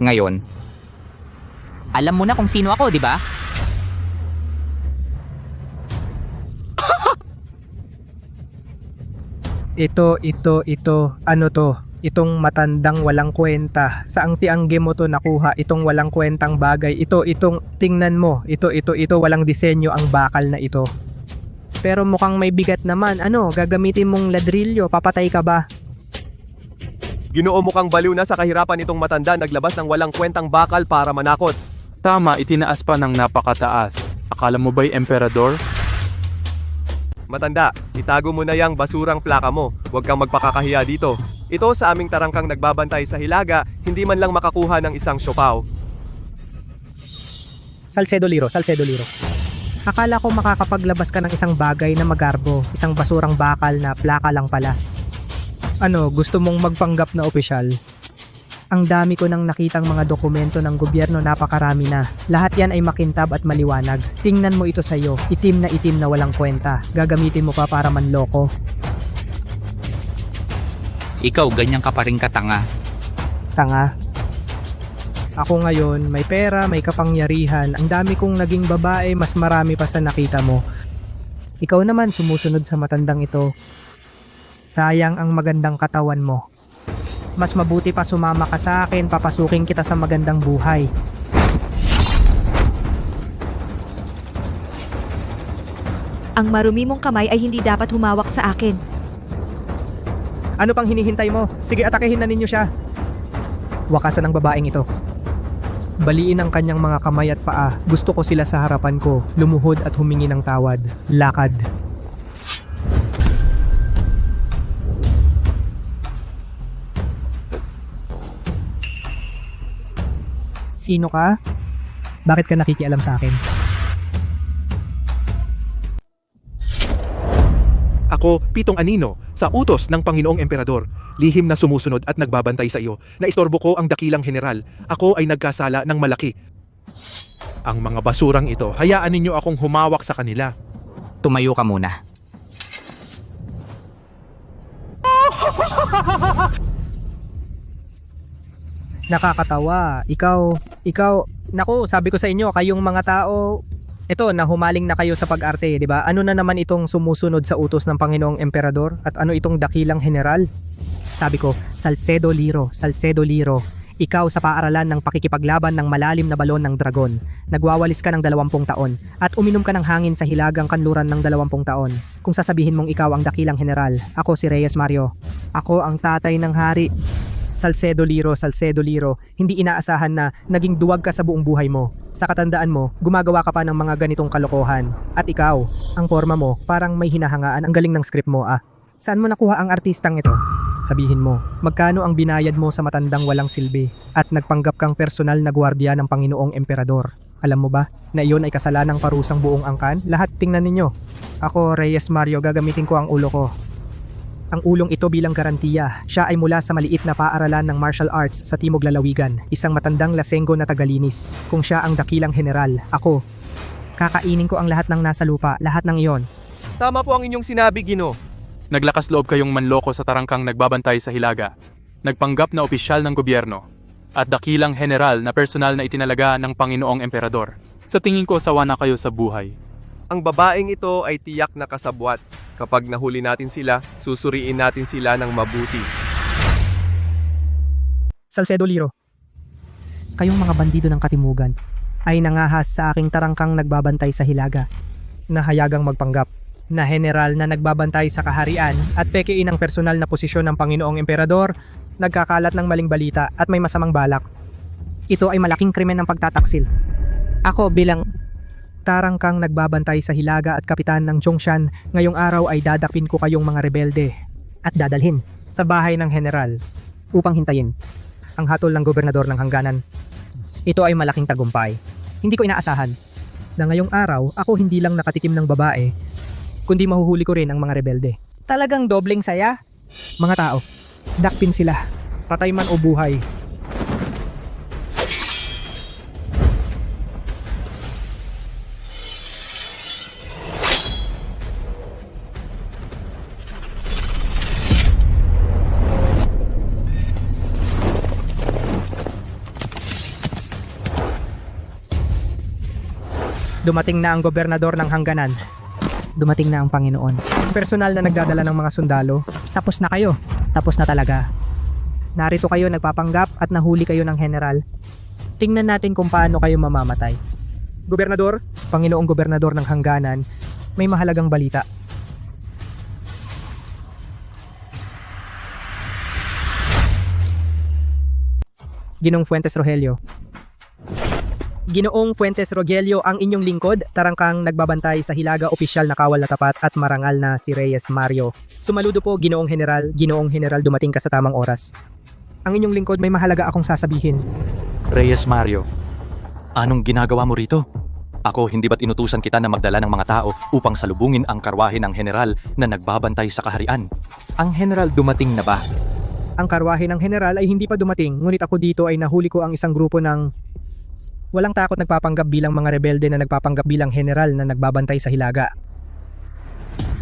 Ngayon, alam mo na kung sino ako, di ba? Ito, ano to? Itong matandang walang kwenta. Saang tiangge mo to nakuha itong walang kwentang bagay? Itong tingnan mo. Ito, walang disenyo ang bakal na ito. Pero mukhang may bigat naman. Ano, gagamitin mong ladrilyo? Papatay ka ba? Ginoo, mukhang baliw na sa kahirapan itong matanda, naglabas ng walang kwentang bakal para manakot. Tama, itinaas pa ng napakataas. Akala mo ba'y emperador? Matanda, itago mo na yang basurang plaka mo. Huwag kang magpakakahiya dito. Ito sa aming tarangkang nagbabantay sa Hilaga, hindi man lang makakuha ng isang siopaw. Salcedo Liro. Akala ko makakapaglabas ka ng isang bagay na magarbo, isang basurang bakal na plaka lang pala. Ano, gusto mong magpanggap na opisyal? Ang dami ko nang nakitang mga dokumento ng gobyerno, napakarami na. Lahat yan ay makintab at maliwanag. Tingnan mo ito sa'yo, itim na walang kwenta. Gagamitin mo pa para manloko. Ikaw, ganyan ka pa rin katanga. Tanga. Ako ngayon, may pera, may kapangyarihan. Ang dami kong naging babae, mas marami pa sa nakita mo. Ikaw naman sumusunod sa matandang ito. Sayang ang magandang katawan mo. Mas mabuti pa sumama ka sa akin, papasukin kita sa magandang buhay. Ang marumi mong kamay ay hindi dapat humawak sa akin. Ano pang hinihintay mo? Sige, atakehin na ninyo siya. Wakasan ng babaeng ito. Baliin ang kanyang mga kamay at paa. Gusto ko sila sa harapan ko, lumuhod at humingi ng tawad. Lakad. Sino ka? Bakit ka nakikialam sa akin? Ako, Pitong Anino, sa utos ng Panginoong Emperador, lihim na sumusunod at nagbabantay sa iyo. Naistorbo ko ang dakilang general. Ako ay nagkasala ng malaki. Ang mga basurang ito, hayaan ninyo akong humawak sa kanila. Tumayo ka muna. Nakakatawa. Ikaw, naku, sabi ko sa inyo, kayong mga tao, ito, nahumaling na kayo sa pag-arte, di ba? Ano na naman itong sumusunod sa utos ng Panginoong Emperador? At ano itong dakilang general? Sabi ko, Salcedo Liro. Ikaw sa paaralan ng pakikipaglaban ng malalim na balon ng dragon. Nagwawalis ka ng 20 taon at uminom ka ng hangin sa hilagang kanluran ng 20 taon. Kung sasabihin mong ikaw ang dakilang general, ako si Reyes Mario. Ako ang tatay ng hari. Salcedo Liro, hindi inaasahan na naging duwag ka sa buong buhay mo. Sa katandaan mo, gumagawa ka pa ng mga ganitong kalokohan. At ikaw, ang forma mo, parang may hinahangaan. Ang galing ng script mo, ah. Saan mo nakuha ang artistang ito? Sabihin mo, magkano ang binayad mo sa matandang walang silbi at nagpanggap kang personal na gwardiya ng Panginoong Emperador? Alam mo ba na iyon ay kasalanang parusang buong angkan? Lahat tingnan ninyo. Ako, Reyes Mario, gagamitin ko ang ulo ko. Ang ulong ito bilang garantiya. Siya ay mula sa maliit na paaralan ng martial arts sa Timog Lalawigan. Isang matandang lasenggo na tagalinis. Kung siya ang dakilang general, ako, kakainin ko ang lahat ng nasa lupa, lahat ng iyon. Tama po ang inyong sinabi, Gino. Naglakas loob kayong manloko sa tarangkang nagbabantay sa Hilaga. Nagpanggap na opisyal ng gobyerno. At dakilang general na personal na itinalaga ng Panginoong Emperador. Sa tingin ko, sawa na kayo sa buhay. Ang babaeng ito ay tiyak na kasabwat. Kapag nahuli natin sila, susuriin natin sila ng mabuti. Salcedo Liro, kayong mga bandido ng Katimugan ay nangahas sa aking tarangkang nagbabantay sa Hilaga. Nahayagang magpanggap na general na nagbabantay sa kaharian at pekein ang personal na posisyon ng Panginoong Emperador, nagkakalat ng maling balita at may masamang balak. Ito ay malaking krimen ng pagtataksil. Ako bilang tarangkang nagbabantay sa Hilaga at kapitan ng Zhongshan, ngayong araw ay dadakpin ko kayong mga rebelde at dadalhin sa bahay ng general upang hintayin ang hatol ng gobernador ng hangganan. Ito ay malaking tagumpay. Hindi ko inaasahan Na ngayong araw, ako hindi lang nakatikim ng babae, kundi mahuhuli ko rin ang mga rebelde. Talagang dobleng saya? Mga tao, dakpin sila. Patay man o buhay. Dumating na ang gobernador ng hangganan. Dumating na ang Panginoon. Personal na nagdadala ng mga sundalo. Tapos na kayo. Tapos na talaga. Narito kayo nagpapanggap at nahuli kayo ng general. Tingnan natin kung paano kayo mamamatay. Gobernador, Panginoong Gobernador ng hangganan, may mahalagang balita. Ginoong Fuentes Rogelio. Ginoong Fuentes Rogelio, ang inyong lingkod, tarangkang nagbabantay sa Hilaga opisyal na kawal na tapat at marangal na si Reyes Mario. Sumaludo po, Ginoong General, dumating ka sa tamang oras. Ang inyong lingkod, may mahalaga akong sasabihin. Reyes Mario, anong ginagawa mo rito? Ako, hindi ba't inutusan kita na magdala ng mga tao upang salubungin ang karwahe ng general na nagbabantay sa kaharian? Ang general dumating na ba? Ang karwahe ng general ay hindi pa dumating, ngunit ako dito ay nahuli ko ang isang grupo ng walang takot nagpapanggap bilang mga rebelde na nagpapanggap bilang general na nagbabantay sa Hilaga.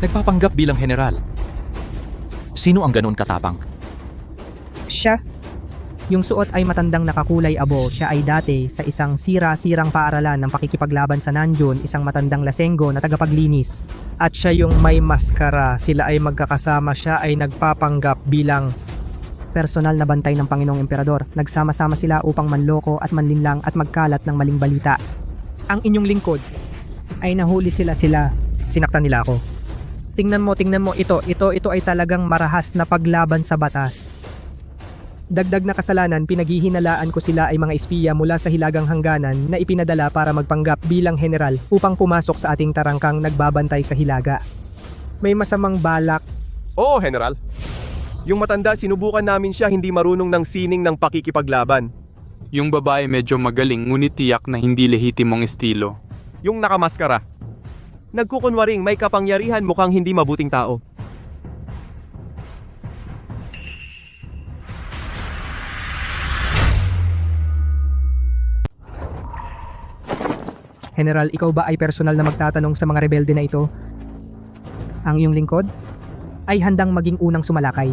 Nagpapanggap bilang general? Sino ang ganun katapang? Siya. Yung suot ay matandang nakakulay abo. Siya ay dati sa isang sira-sirang paaralan ng pakikipaglaban sa Nanjun, isang matandang lasenggo na tagapaglinis. At siya yung may maskara. Sila ay magkakasama. Siya ay nagpapanggap bilang personal na bantay ng Panginoong Emperador. Nagsama-sama sila upang manloko at manlinlang at magkalat ng maling balita. Ang inyong lingkod ay nahuli sila. Sinaktan nila ako. Tingnan mo, ito ay talagang marahas na paglaban sa batas. Dagdag na kasalanan, pinaghihinalaan ko sila ay mga espiya mula sa hilagang hangganan na ipinadala para magpanggap bilang general upang pumasok sa ating tarangkang nagbabantay sa Hilaga. May masamang balak. Oo, General. Yung matanda, sinubukan namin siya, hindi marunong ng sining ng pakikipaglaban. Yung babae medyo magaling ngunit tiyak na hindi lehitimong estilo. Yung nakamaskara. Nagkukunwaring may kapangyarihan, mukhang hindi mabuting tao. General, ikaw ba ay personal na magtatanong sa mga rebelde na ito? Ang iyong lingkod ay handang maging unang sumalakay.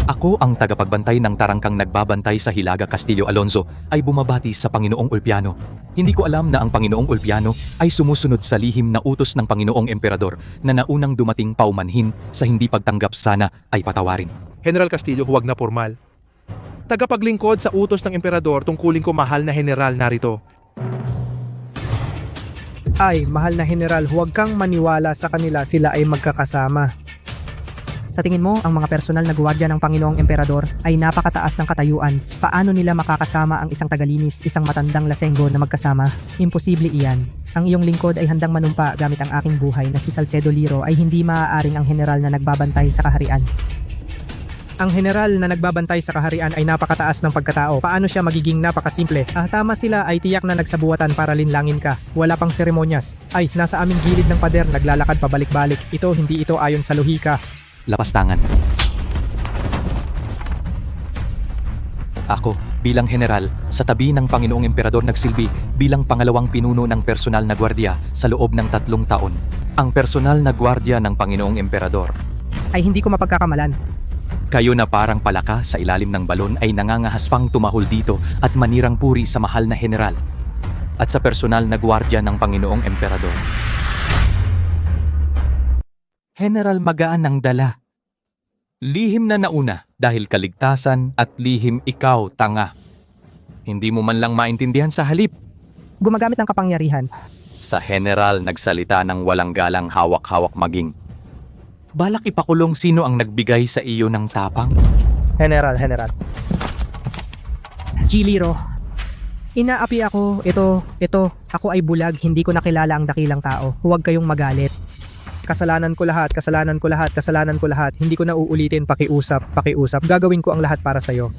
Ako ang tagapagbantay ng tarangkang nagbabantay sa Hilaga Castillo Alonso ay bumabati sa Panginoong Ulpiano. Hindi ko alam na ang Panginoong Ulpiano ay sumusunod sa lihim na utos ng Panginoong Emperador na naunang dumating paumanhin sa hindi pagtanggap sana ay patawarin. General Castillo, huwag na formal. Tagapaglingkod sa utos ng emperador tungkulin ko mahal na general narito. Ay, mahal na general, huwag kang maniwala sa kanila, sila ay magkakasama. Sa tingin mo, ang mga personal na gwardiya ng Panginoong Emperador ay napakataas ng katayuan. Paano nila makakasama ang isang tagalinis, isang matandang lasenggo na magkasama? Imposible iyan. Ang iyong lingkod ay handang manumpa gamit ang aking buhay na si Salcedo Liro ay hindi maaaring ang general na nagbabantay sa kaharian. Ang general na nagbabantay sa kaharian ay napakataas ng pagkatao. Paano siya magiging napakasimple? Tama sila ay tiyak na nagsabuatan para linlangin ka. Wala pang seremonyas. Ay, nasa aming gilid ng pader, naglalakad pabalik-balik. Hindi ito ayon sa lohika. Lapas tangan. Ako, bilang general, sa tabi ng Panginoong Emperador nagsilbi bilang pangalawang pinuno ng personal na gwardiya sa loob ng 3 taon. Ang personal na gwardiya ng Panginoong Emperador ay hindi ko mapagkakamalan. Kayo na parang palaka sa ilalim ng balon ay nangangahas pang tumahol dito at manirang puri sa mahal na general at sa personal na gwardiya ng Panginoong Emperador. General, magaan ang dala. Lihim na nauna dahil kaligtasan at lihim ikaw, tanga. Hindi mo man lang maintindihan sa halip. Gumagamit ng kapangyarihan. Sa general nagsalita ng walang galang hawak-hawak maging. Balak ipakulong sino ang nagbigay sa iyo ng tapang? General. Giliro. Inaapi ako, ito, ako ay bulag, hindi ko nakilala ang dakilang tao. Huwag kayong magalit. Kasalanan ko lahat. Hindi ko na uulitin, pakiusap. Gagawin ko ang lahat para sa'yo.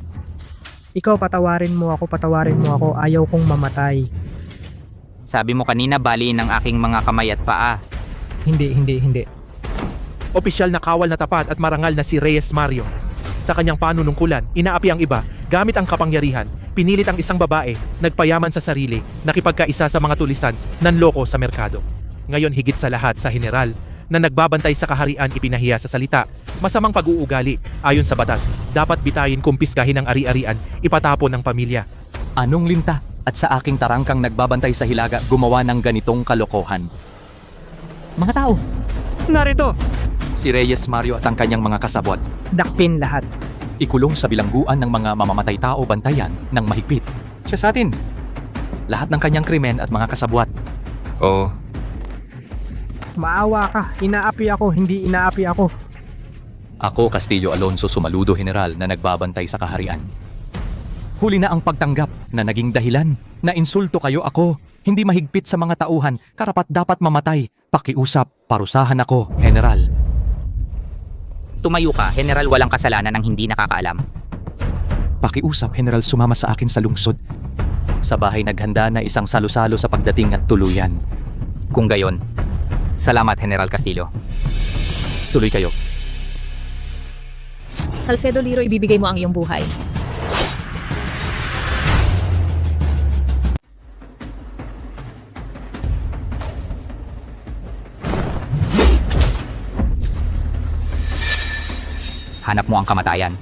Ikaw, patawarin mo ako. Ayaw kong mamatay. Sabi mo kanina baliin ang aking mga kamay at paa. Hindi. Opisyal na kawal na tapat at marangal na si Reyes Mario. Sa kanyang panunungkulan, inaapi ang iba gamit ang kapangyarihan. Pinilit ang isang babae, nagpayaman sa sarili, nakipagkaisa sa mga tulisan, nanloko sa merkado. Ngayon higit sa lahat sa general na nagbabantay sa kaharian ipinahiya sa salita. Masamang pag-uugali, ayon sa batas, dapat bitayin kumpiskahin ang ari-arian, ipatapon ng pamilya. Anong linta at sa aking tarangkang nagbabantay sa hilaga gumawa ng ganitong kalokohan? Mga tao, Narito! si Reyes Mario at ang kanyang mga kasabwat. Dakpin lahat. Ikulong sa bilangguan ng mga mamamatay tao bantayan ng mahigpit. Siya sa atin. Lahat ng kanyang krimen at mga kasabwat. Oo. Maawa ka. Inaapi ako, hindi inaapi ako. Ako, Castillo Alonso Sumaludo General na nagbabantay sa kaharian. Huli na ang pagtanggap na naging dahilan na insulto kayo ako. Hindi mahigpit sa mga tauhan, karapat dapat mamatay. Pakiusap, parusahan ako, General. Tumayo ka, General, walang kasalanan ng hindi nakakaalam. Pakiusap, General, sumama sa akin sa lungsod. Sa bahay naghanda na isang salo-salo sa pagdating at tuluyan. Kung gayon, salamat, General Castillo. Tuloy kayo. Salcedo Liro, ibibigay mo ang iyong buhay. Hanap mo ang kamatayan.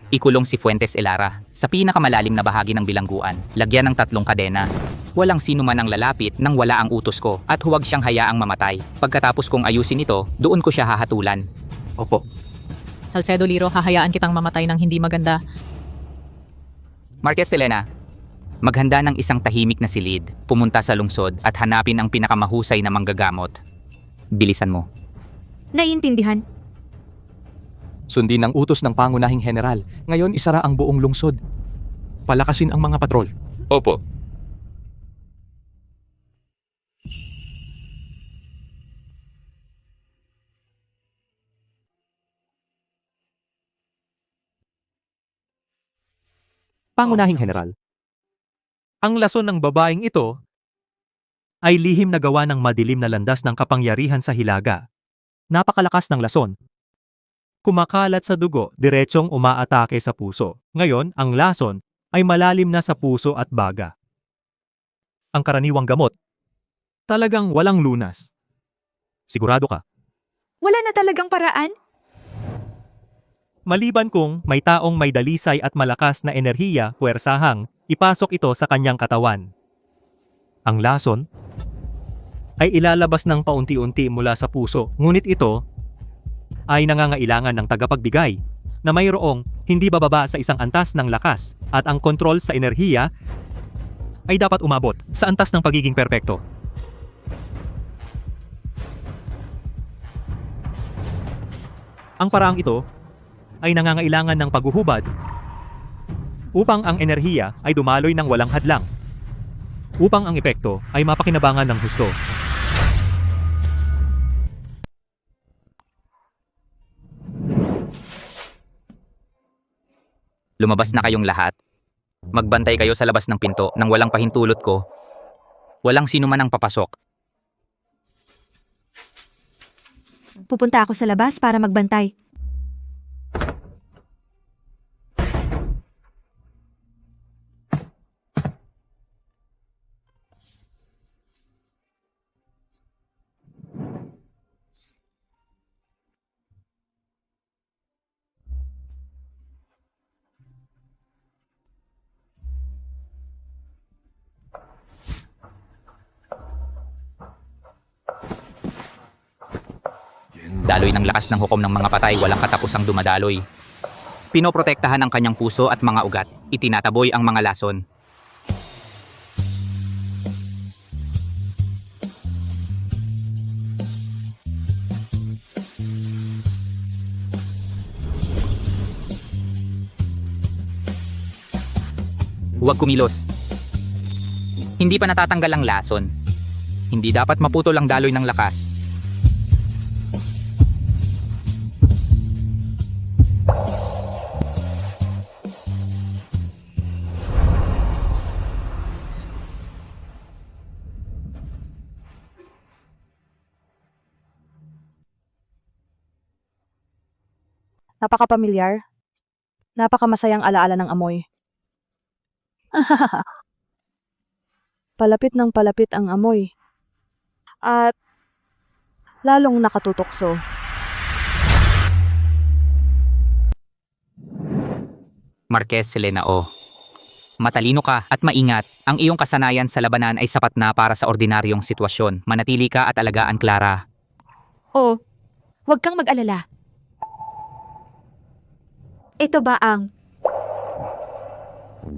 Ikulong si Fuentes Elara sa pinakamalalim na bahagi ng bilangguan, lagyan ng 3 kadena. Walang sino man ang lalapit nang wala ang utos ko at huwag siyang hayaang mamatay. Pagkatapos kong ayusin ito, doon ko siya hahatulan. Opo. Salcedo Liro, hahayaan kitang mamatay ng hindi maganda. Marquez Elena, maghanda ng isang tahimik na silid, pumunta sa lungsod at hanapin ang pinakamahusay na manggagamot. Bilisan mo. Naiintindihan. Sundin ang utos ng pangunahing general. Ngayon isara ang buong lungsod. Palakasin ang mga patrol. Opo. Pangunahing General. Ang lason ng babaeng ito ay lihim na gawa ng madilim na landas ng kapangyarihan sa hilaga. Napakalakas ng lason. Kumakalat sa dugo, diretsong umaatake sa puso. Ngayon, ang lason ay malalim na sa puso at baga. Ang karaniwang gamot, talagang walang lunas. Sigurado ka? Wala na talagang paraan? Maliban kung may taong may dalisay at malakas na enerhiya, puwersahang, ipasok ito sa kanyang katawan. Ang lason ay ilalabas ng paunti-unti mula sa puso, ngunit ito ay nangangailangan ng tagapagbigay na mayroong hindi bababa sa isang antas ng lakas at ang kontrol sa enerhiya ay dapat umabot sa antas ng pagiging perpekto. Ang paraang ito ay nangangailangan ng paghuhubad upang ang enerhiya ay dumaloy ng walang hadlang, upang ang epekto ay mapakinabangan ng husto. Lumabas na kayong lahat. Magbantay kayo sa labas ng pinto nang walang pahintulot ko. Walang sino man ang papasok. Pupunta ako sa labas para magbantay. Daloy ng lakas ng hukom ng mga patay, walang katapusang dumadaloy. Pinoprotektahan ang kanyang puso at mga ugat. Itinataboy ang mga lason. Huwag kumilos. Hindi pa natatanggal ang lason. Hindi dapat maputol ang daloy ng lakas. Napaka-pamilyar. Napakamasayang alaala ng amoy. Palapit ng palapit ang amoy. At lalong nakatutokso. Marquez Selenao. Matalino ka at maingat. Ang iyong kasanayan sa labanan ay sapat na para sa ordinaryong sitwasyon. Manatili ka at alagaan Clara. Oh, huwag kang mag-alala. Ito ba ang...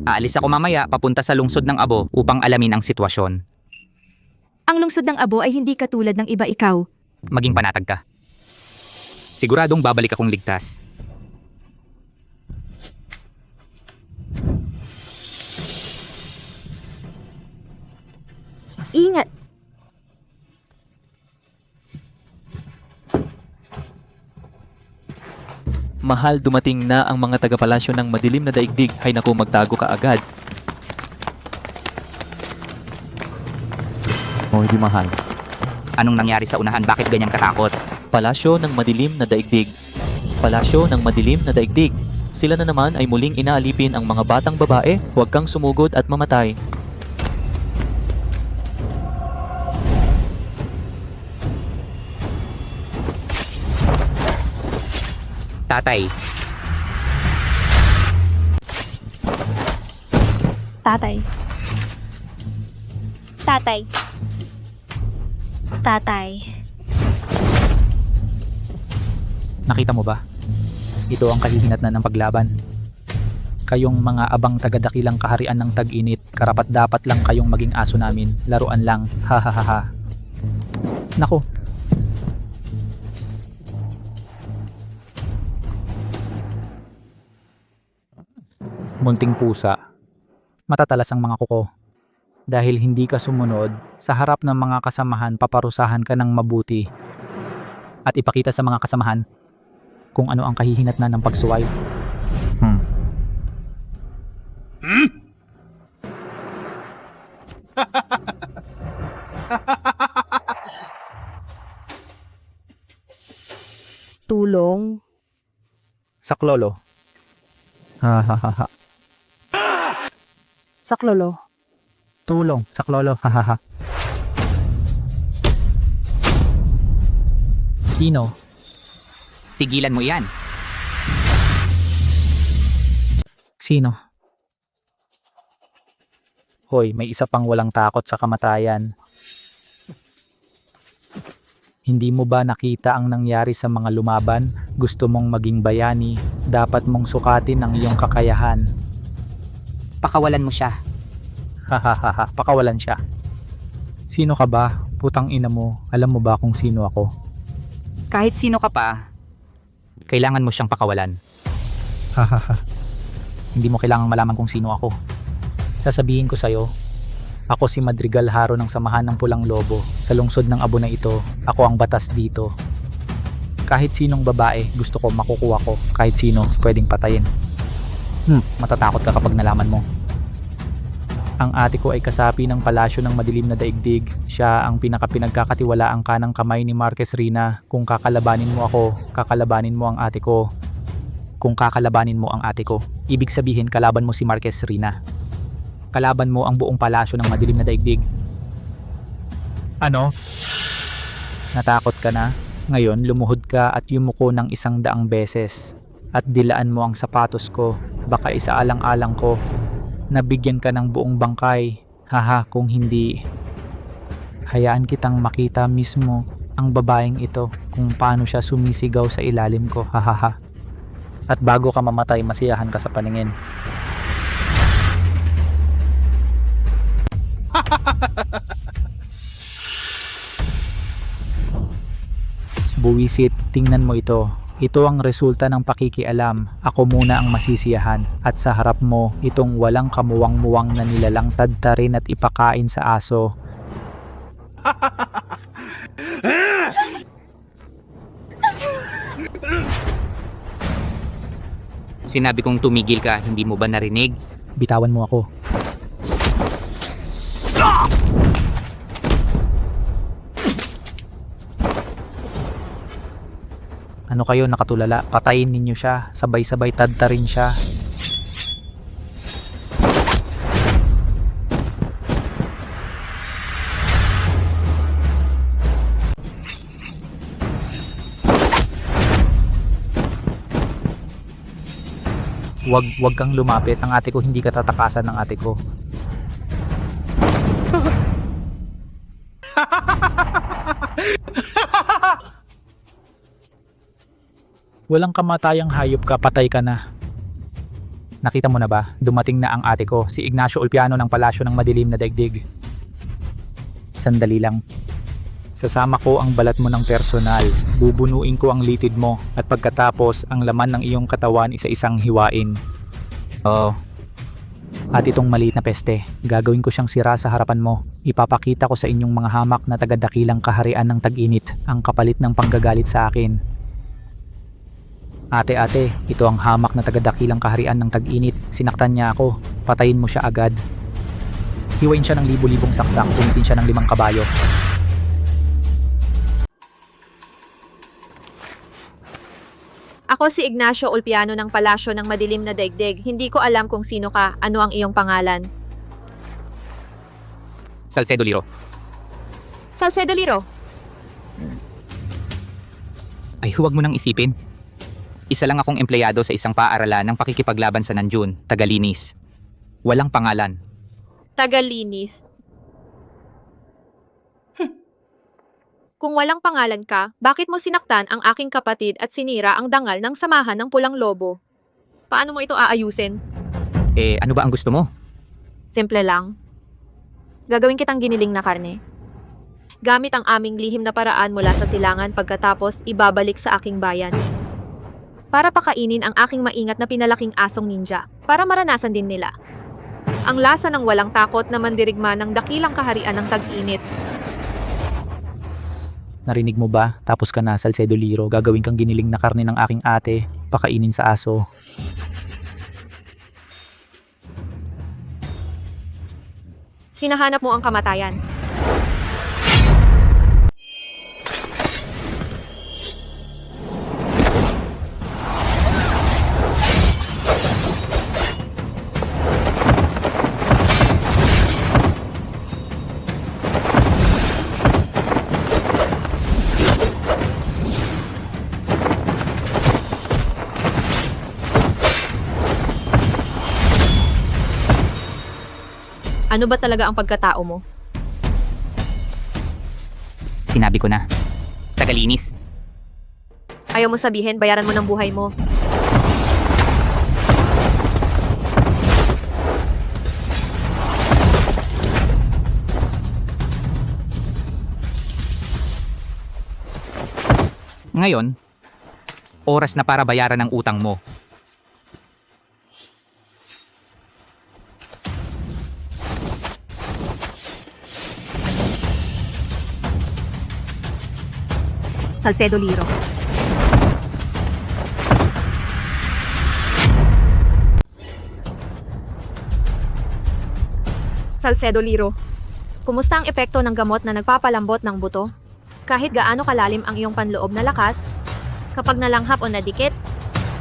Aalis ako mamaya papunta sa lungsod ng Abo upang alamin ang sitwasyon. Ang lungsod ng Abo ay hindi katulad ng iba ikaw. Maging panatag ka. Siguradong babalik akong ligtas. Ingat! Mahal, dumating na ang mga taga-palasyo ng madilim na daigdig. Hay naku, magtago ka agad. Oh, di mahal. Anong nangyari sa unahan? Bakit ganyan katakot? Palasyo ng madilim na daigdig. Palasyo ng madilim na daigdig. Sila na naman ay muling inaalipin ang mga batang babae. Huwag kang sumugod at mamatay. Tatay. Tatay. Tatay. Tatay. Nakita mo ba? Ito ang kahihinatnan ng paglaban. Kayong mga abang tagadakilang kaharian ng tag-init, karapat-dapat lang kayong maging aso namin. Laruan lang. Ha ha ha ha. Nako. Munting pusa. Matatalas ang mga kuko. Dahil hindi ka sumunod, sa harap ng mga kasamahan paparusahan ka ng mabuti. At ipakita sa mga kasamahan kung ano ang kahihinatnan ng pagsuway. Tulong. Saklolo. Ha ha ha ha. Saklolo. Tulong. Saklolo. Ha ha ha. Sino? Tigilan mo yan. Sino? Hoy, may isa pang walang takot sa kamatayan. Hindi mo ba nakita ang nangyari sa mga lumaban? Gusto mong maging bayani, dapat mong sukatin ang iyong kakayahan. Pakawalan mo siya. Hahaha, pakawalan siya. Sino ka ba? Putang ina mo, alam mo ba kung sino ako? Kahit sino ka pa, kailangan mo siyang pakawalan. Hahaha. Hindi mo kailangang malaman kung sino ako. Sasabihin ko sa'yo, ako si Madrigal Haro ng Samahan ng Pulang Lobo. Sa lungsod ng Abo na ito, ako ang batas dito. Kahit sinong babae, gusto ko makukuha ko. Kahit sino, pwedeng patayin. Matatakot ka kapag nalaman mo. Ang ate ko ay kasapi ng palasyo ng madilim na daigdig. Siya ang pinagkakatiwalaang kanang kamay ni Marquez Rina. Kung kakalabanin mo ako, kakalabanin mo ang ate ko. Kung kakalabanin mo ang ate ko, ibig sabihin kalaban mo si Marquez Rina. Kalaban mo ang buong palasyo ng madilim na daigdig. Ano? Natakot ka na? Ngayon, lumuhod ka at yumuko ng 100 beses. At dilaan mo ang sapatos ko. Baka isaalang-alang ko. Nabigyan ka ng buong bangkay. Haha, kung hindi. Hayaan kitang makita mismo ang babaeng ito kung paano siya sumisigaw sa ilalim ko. Hahaha. At bago ka mamatay, masiyahan ka sa paningin. Buwisit, tingnan mo ito. Ito ang resulta ng pakikialam. Ako muna ang masisiyahan. At sa harap mo, itong walang kamuwang-muwang na nilalang tadtarin at ipakain sa aso. Sinabi kong tumigil ka, hindi mo ba narinig? Bitawan mo ako. Ano kayo nakatulala? Patayin ninyo siya. Sabay-sabay tadtarin siya. Wag kang lumapit. Ang ate ko, hindi ka tatakasan ng ate ko. Walang kamatayang hayop ka, patay ka na. Nakita mo na ba? Dumating na ang ate ko, si Ignacio Ulpiano ng Palasyo ng Madilim na Daigdig. Sandali lang. Sasama ko ang balat mo ng personal. Bubunuin ko ang litid mo at pagkatapos ang laman ng iyong katawan isa-isang hiwain. Oo. At itong maliit na peste, gagawin ko siyang sira sa harapan mo. Ipapakita ko sa inyong mga hamak na tagadakilang kaharian ng tag-init, ang kapalit ng panggagalit sa akin. Ate, ito ang hamak na tagadakilang kaharian ng tag-init. Sinaktan niya ako. Patayin mo siya agad. Hiwain siya ng libo-libong saksak, punitin siya ng 5 kabayo. Ako si Ignacio Ulpiano ng Palasyo ng Madilim na Daigdig. Hindi ko alam kung sino ka, ano ang iyong pangalan. Salcedo Liro. Salcedo Liro. Ay huwag mo nang isipin. Isa lang akong empleyado sa isang paaralan ng pakikipaglaban sa Nanjun, Tagalinis. Walang pangalan. Tagalinis. Kung walang pangalan ka, bakit mo sinaktan ang aking kapatid at sinira ang dangal ng samahan ng Pulang Lobo? Paano mo ito aayusin? Ano ba ang gusto mo? Simple lang. Gagawin kitang giniling na karne. Gamit ang aming lihim na paraan mula sa silangan pagkatapos ibabalik sa aking bayan. Para pakainin ang aking maingat na pinalaking asong ninja, para maranasan din nila. Ang lasa ng walang takot na mandirigma ng dakilang kaharian ng tag-init. Narinig mo ba? Tapos ka na, Salcedo Liro. Gagawin kang giniling na karne ng aking ate. Pakainin sa aso. Hinahanap mo ang kamatayan. Ano ba talaga ang pagkatao mo? Sinabi ko na. Tagalinis. Ayaw mo sabihin, bayaran mo ng buhay mo. Ngayon, oras na para bayaran ang utang mo. Salcedo Liro. Salcedo Liro. Kumusta ang epekto ng gamot na nagpapalambot ng buto? Kahit gaano kalalim ang iyong panloob na lakas, kapag nalanghap o nadikit,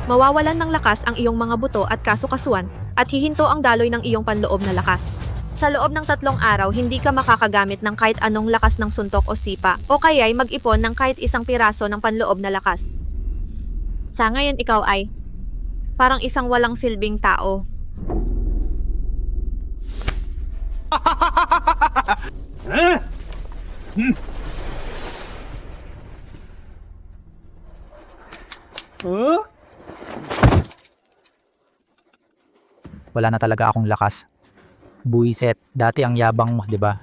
mawawalan ng lakas ang iyong mga buto at kasukasuan at hihinto ang daloy ng iyong panloob na lakas. Sa loob ng 3 araw, hindi ka makakagamit ng kahit anong lakas ng suntok o sipa o kaya'y mag-ipon ng kahit isang piraso ng panloob na lakas. Sa ngayon ikaw ay parang isang walang silbing tao. Wala na talaga akong lakas. Buiset, dati ang yabang mo, di ba?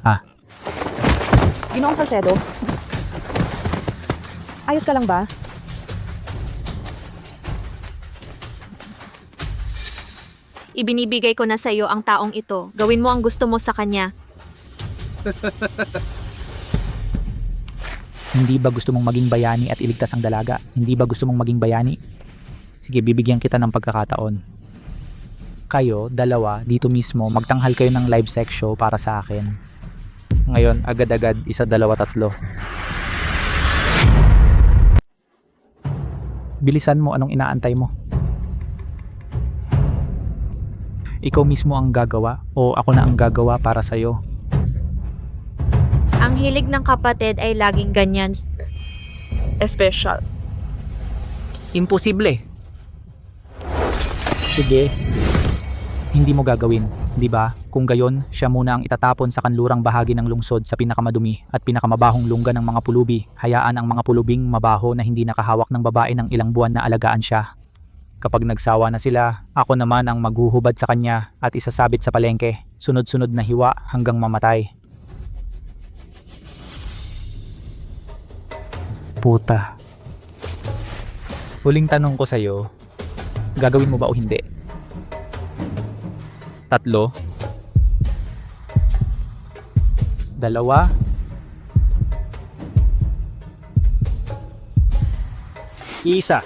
Ginoong Salcedo? Ayos ka lang ba? Ibinibigay ko na sa iyo ang taong ito. Gawin mo ang gusto mo sa kanya. Hindi ba gusto mong maging bayani at iligtas ang dalaga? Hindi ba gusto mong maging bayani? Sige, bibigyan kita ng pagkakataon. Kayo, dalawa, dito mismo, magtanghal kayo ng live sex show para sa akin. Ngayon, agad-agad, 1, 2, 3. Bilisan mo, anong inaantay mo? Ikaw mismo ang gagawa o ako na ang gagawa para sa'yo? Ang hilig ng kapatid ay laging ganyan. Special. Imposible. Sige. Hindi mo gagawin, di ba? Kung gayon, siya muna ang itatapon sa kanlurang bahagi ng lungsod sa pinakamadumi at pinakamabahong lungga ng mga pulubi. Hayaan ang mga pulubing mabaho na hindi nakahawak ng babae ng ilang buwan na alagaan siya. Kapag nagsawa na sila, ako naman ang maghuhubad sa kanya at isasabit sa palengke, sunod-sunod na hiwa hanggang mamatay. Puta. Huling tanong ko sa'yo, gagawin mo ba o hindi? 3, 2, 1.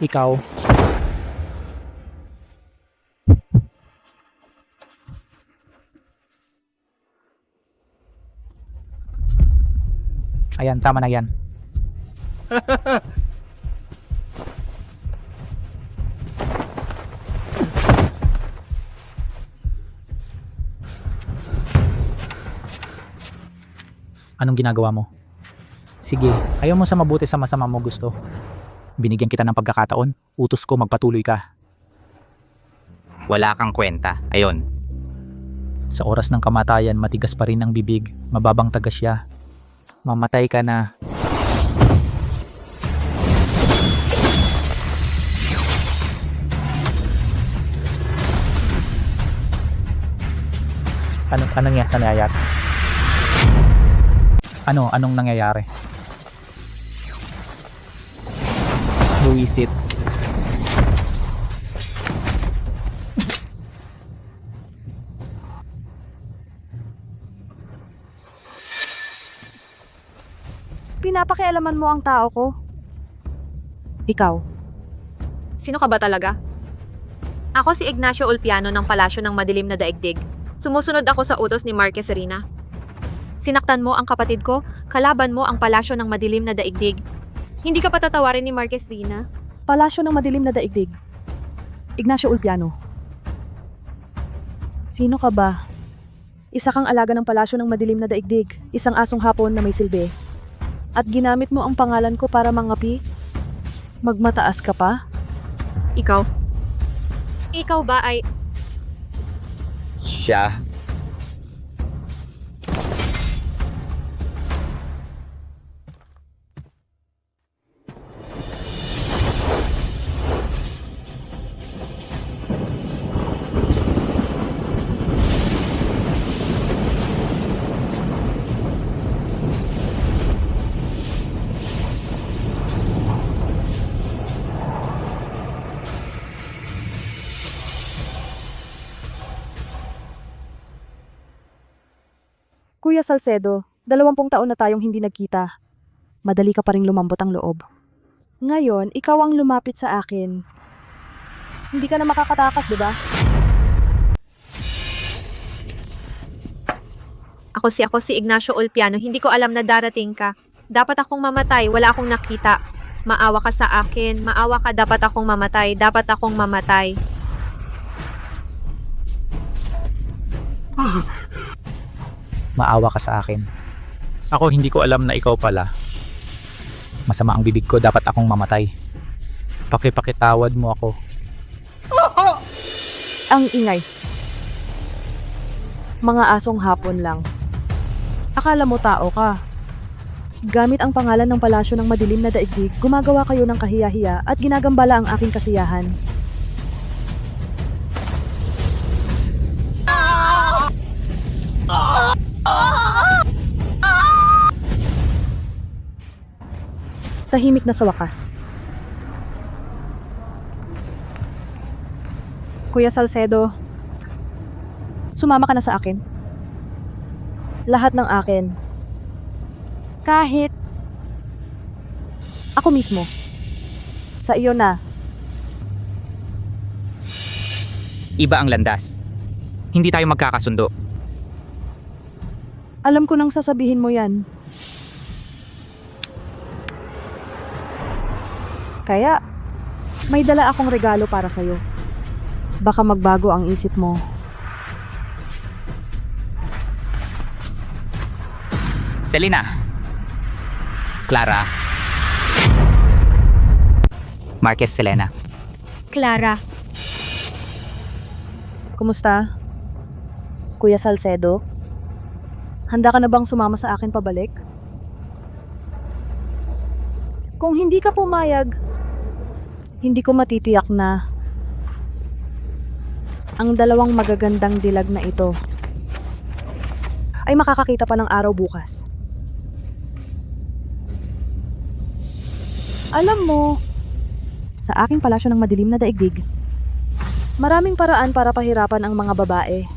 Ikaw. Ayan, tama na yan. Anong ginagawa mo? Sige, ayaw mo sa mabuti sa masama mo gusto. Binigyan kita ng pagkakataon, utos ko magpatuloy ka. Wala kang kwenta. Ayon. Sa oras ng kamatayan, matigas pa rin ang bibig, mababang tagas siya. Mamatay ka na. Anong nangyayari? Anong nangyayari? Who is it? Pinapakialaman mo ang tao ko. Ikaw. Sino ka ba talaga? Ako si Ignacio Ulpiano ng Palasyo ng Madilim na Daigdig. Sumusunod ako sa utos ni Marquez Rina. Sinaktan mo ang kapatid ko, kalaban mo ang Palasyo ng Madilim na Daigdig. Hindi ka patatawarin ni Marquez Rina? Palasyo ng Madilim na Daigdig. Ignacio Ulpiano. Sino ka ba? Isa kang alaga ng Palasyo ng Madilim na Daigdig, isang asong hapon na may silbi. At ginamit mo ang pangalan ko para mangapi? Magmataas ka pa? Ikaw? Ikaw ba ay... Siya. Kuya Salcedo, 20 taon na tayong hindi nagkita. Madali ka pa ring lumambot ang loob. Ngayon, ikaw ang lumapit sa akin. Hindi ka na makakatakas, di ba? Ako si Ignacio Ulpiano, hindi ko alam na darating ka. Dapat akong mamatay, wala akong nakita. Maawa ka sa akin, maawa ka, dapat akong mamatay, dapat akong mamatay. Maawa ka sa akin. Ako hindi ko alam na ikaw pala. Masama ang bibig ko, dapat akong mamatay. Pakipakitawad mo ako. Ang ingay. Mga asong hapon lang. Akala mo tao ka. Gamit ang pangalan ng Palasyo ng Madilim na Daigdig, gumagawa kayo ng kahiya-hiya at ginagambala ang aking kasiyahan. Tahimik na sa wakas. Kuya Salcedo, sumama ka na sa akin. Lahat ng akin. Kahit ako mismo. Sa iyo na. Iba ang landas. Hindi tayo magkakasundo. Alam ko nang sasabihin mo yan. Kaya, may dala akong regalo para sa'yo. Baka magbago ang isip mo. Selena. Clara. Marquez Selena. Clara. Kumusta? Kuya Salcedo? Handa ka na bang sumama sa akin pabalik? Kung hindi ka pumayag, hindi ko matitiyak na ang dalawang magagandang dilag na ito ay makakakita pa ng araw bukas. Alam mo, sa aking palasyo ng madilim na daigdig, maraming paraan para pahirapan ang mga babae.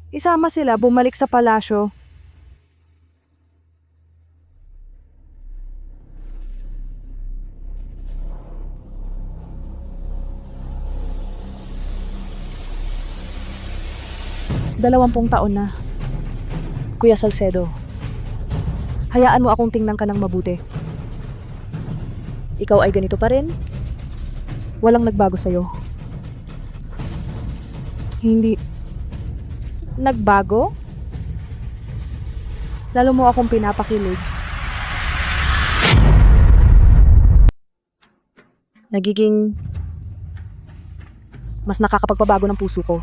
Isama sila bumalik sa palasyo. Dalawampung taon na. Kuya Salcedo, hayaan mo akong tingnan ka ng mabuti. Ikaw ay ganito pa rin? Walang nagbago sa'yo. Hindi. Nagbago? Lalo mo akong pinapakilig. Nagiging mas nakakapagpabago ng puso ko.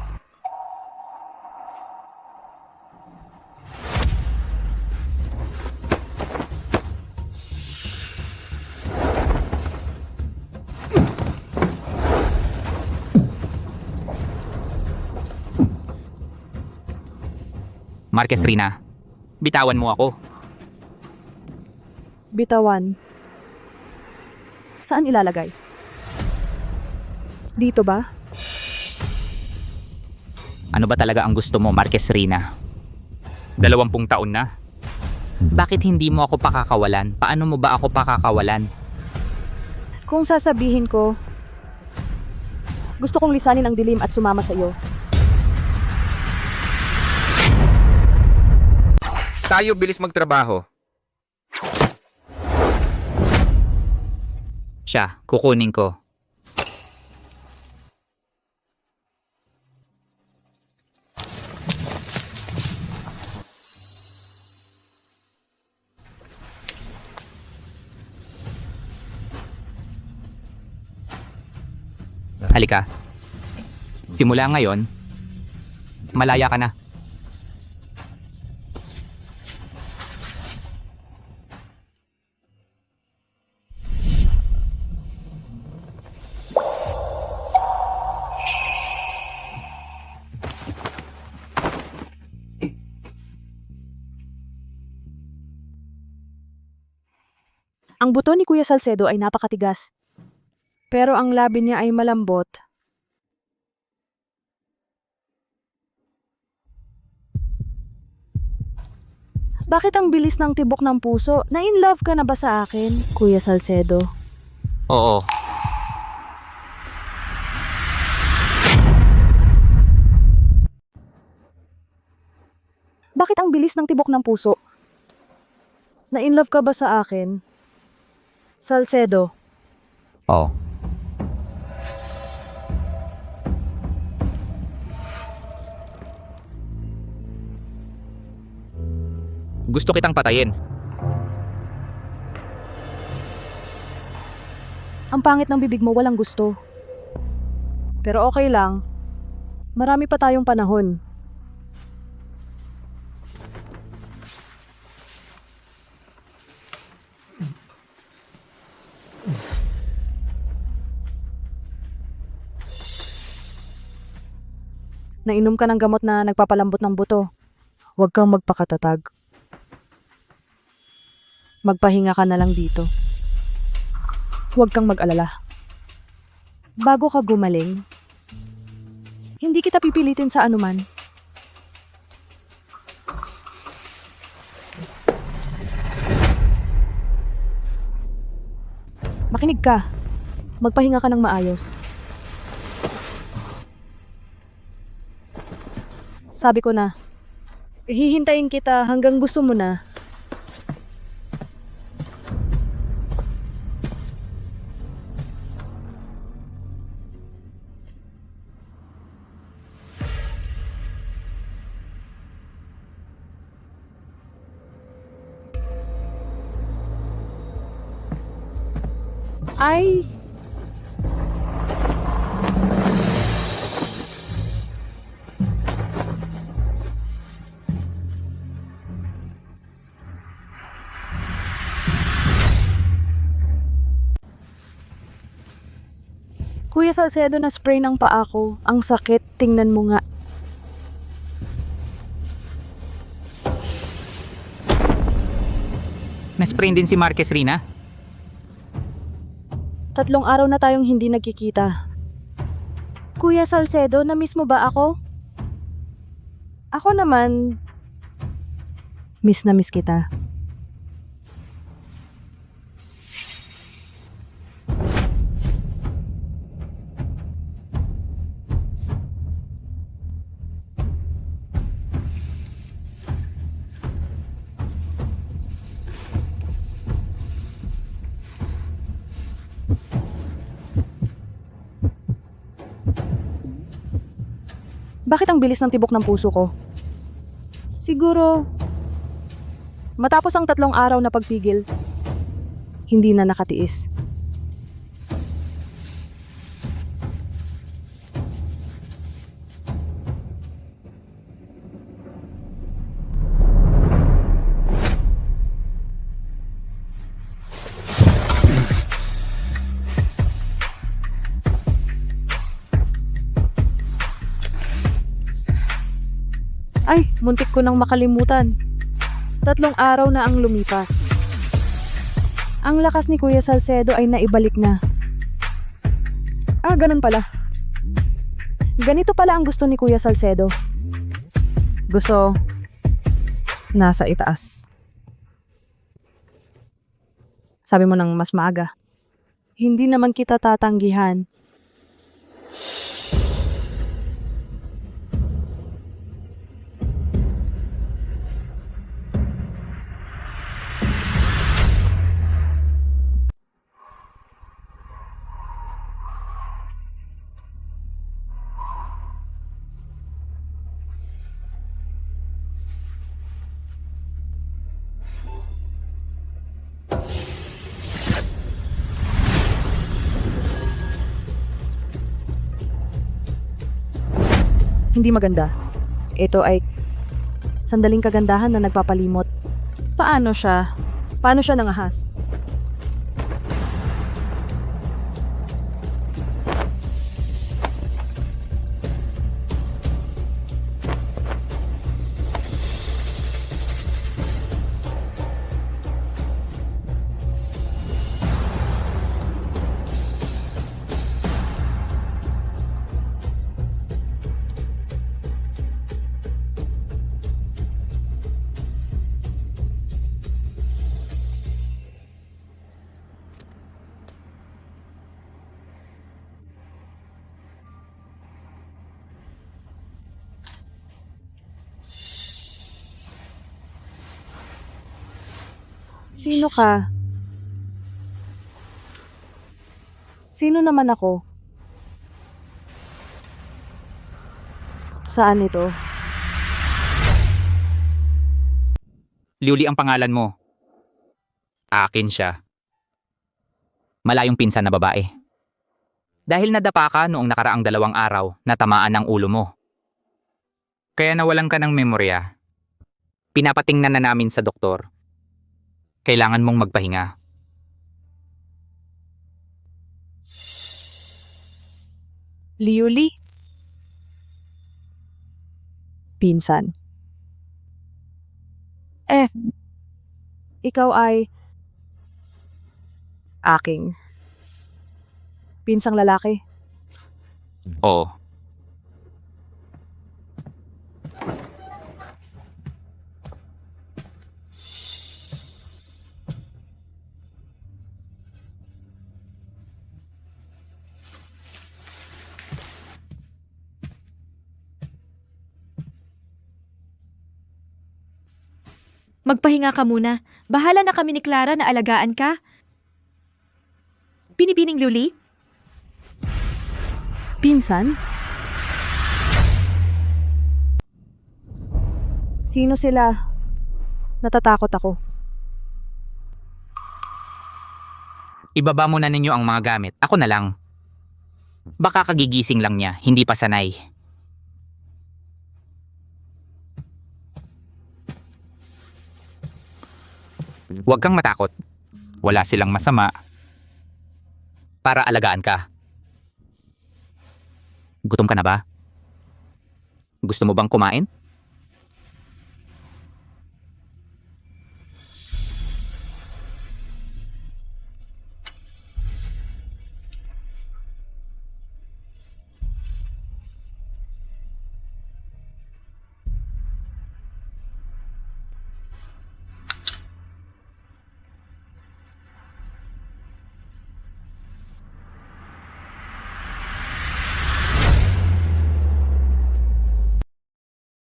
Marquez Rina, bitawan mo ako. Bitawan. Saan ilalagay? Dito ba? Ano ba talaga ang gusto mo, Marquez Rina? 20 taon na. Bakit hindi mo ako pakakawalan? Paano mo ba ako pakakawalan? Kung sasabihin ko, gusto kong lisanin ang dilim at sumama sa iyo. Tayo bilis magtrabaho. Siya, kukunin ko. Halika. Simula ngayon, malaya ka na. Ang buto ni Kuya Salcedo ay napakatigas. Pero ang labi niya ay malambot. Bakit ang bilis ng tibok ng puso? Na-in love ka na ba sa akin, Kuya Salcedo? Oo. Bakit ang bilis ng tibok ng puso? Na-in love ka ba sa akin, Salcedo? Oo. Gusto kitang patayin. Ang pangit ng bibig mo, walang gusto. Pero okay lang. Marami pa tayong panahon. Nainom ka ng gamot na nagpapalambot ng buto. Huwag kang magpakatatag. Magpahinga ka na lang dito. Huwag kang mag-alala. Bago ka gumaling, hindi kita pipilitin sa anuman. Makinig ka. Magpahinga ka ng maayos. Sabi ko na, hihintayin kita hanggang gusto mo na. Ay! Kuya Salcedo, na spray ng paa ko. Ang sakit, tingnan mo nga. Na-sprain din si Marquez, Rina. 3 araw na tayong hindi nagkikita. Kuya Salcedo, na-miss mo ba ako? Ako naman, miss na miss kita. Bakit ang bilis ng tibok ng puso ko? Siguro, matapos ang 3 araw na pagpigil, hindi na nakatiis. Ay, muntik ko nang makalimutan. 3 araw na ang lumipas. Ang lakas ni Kuya Salcedo ay naibalik na. Ah, ganun pala. Ganito pala ang gusto ni Kuya Salcedo. Gusto, nasa itaas. Sabi mo nang mas maaga. Hindi naman kita tatanggihan. Hindi maganda. Ito ay sandaling kagandahan na nagpapalimot. Paano siya? Paano siya nangahas? Sino ka? Sino naman ako? Saan ito? Liuli ang pangalan mo. Akin siya. Malayong pinsan na babae. Dahil nadapa ka noong nakaraang 2 araw na tamaan ng ulo mo. Kaya nawalan ka ng memorya. Pinapatingnan na namin sa doktor. Kailangan mong magpahinga. Liuli? Pinsan. Ikaw ay aking Pinsang lalaki. Oo. Magpahinga ka muna. Bahala na kami ni Clara na alagaan ka. Pinipining Luli? Pinsan? Sino sila? Natatakot ako. Ibaba muna ninyo ang mga gamit. Ako na lang. Baka kagigising lang niya, hindi pa sanay. Huwag kang matakot. Wala silang masama. Para alagaan ka. Gutom ka na ba? Gusto mo bang kumain?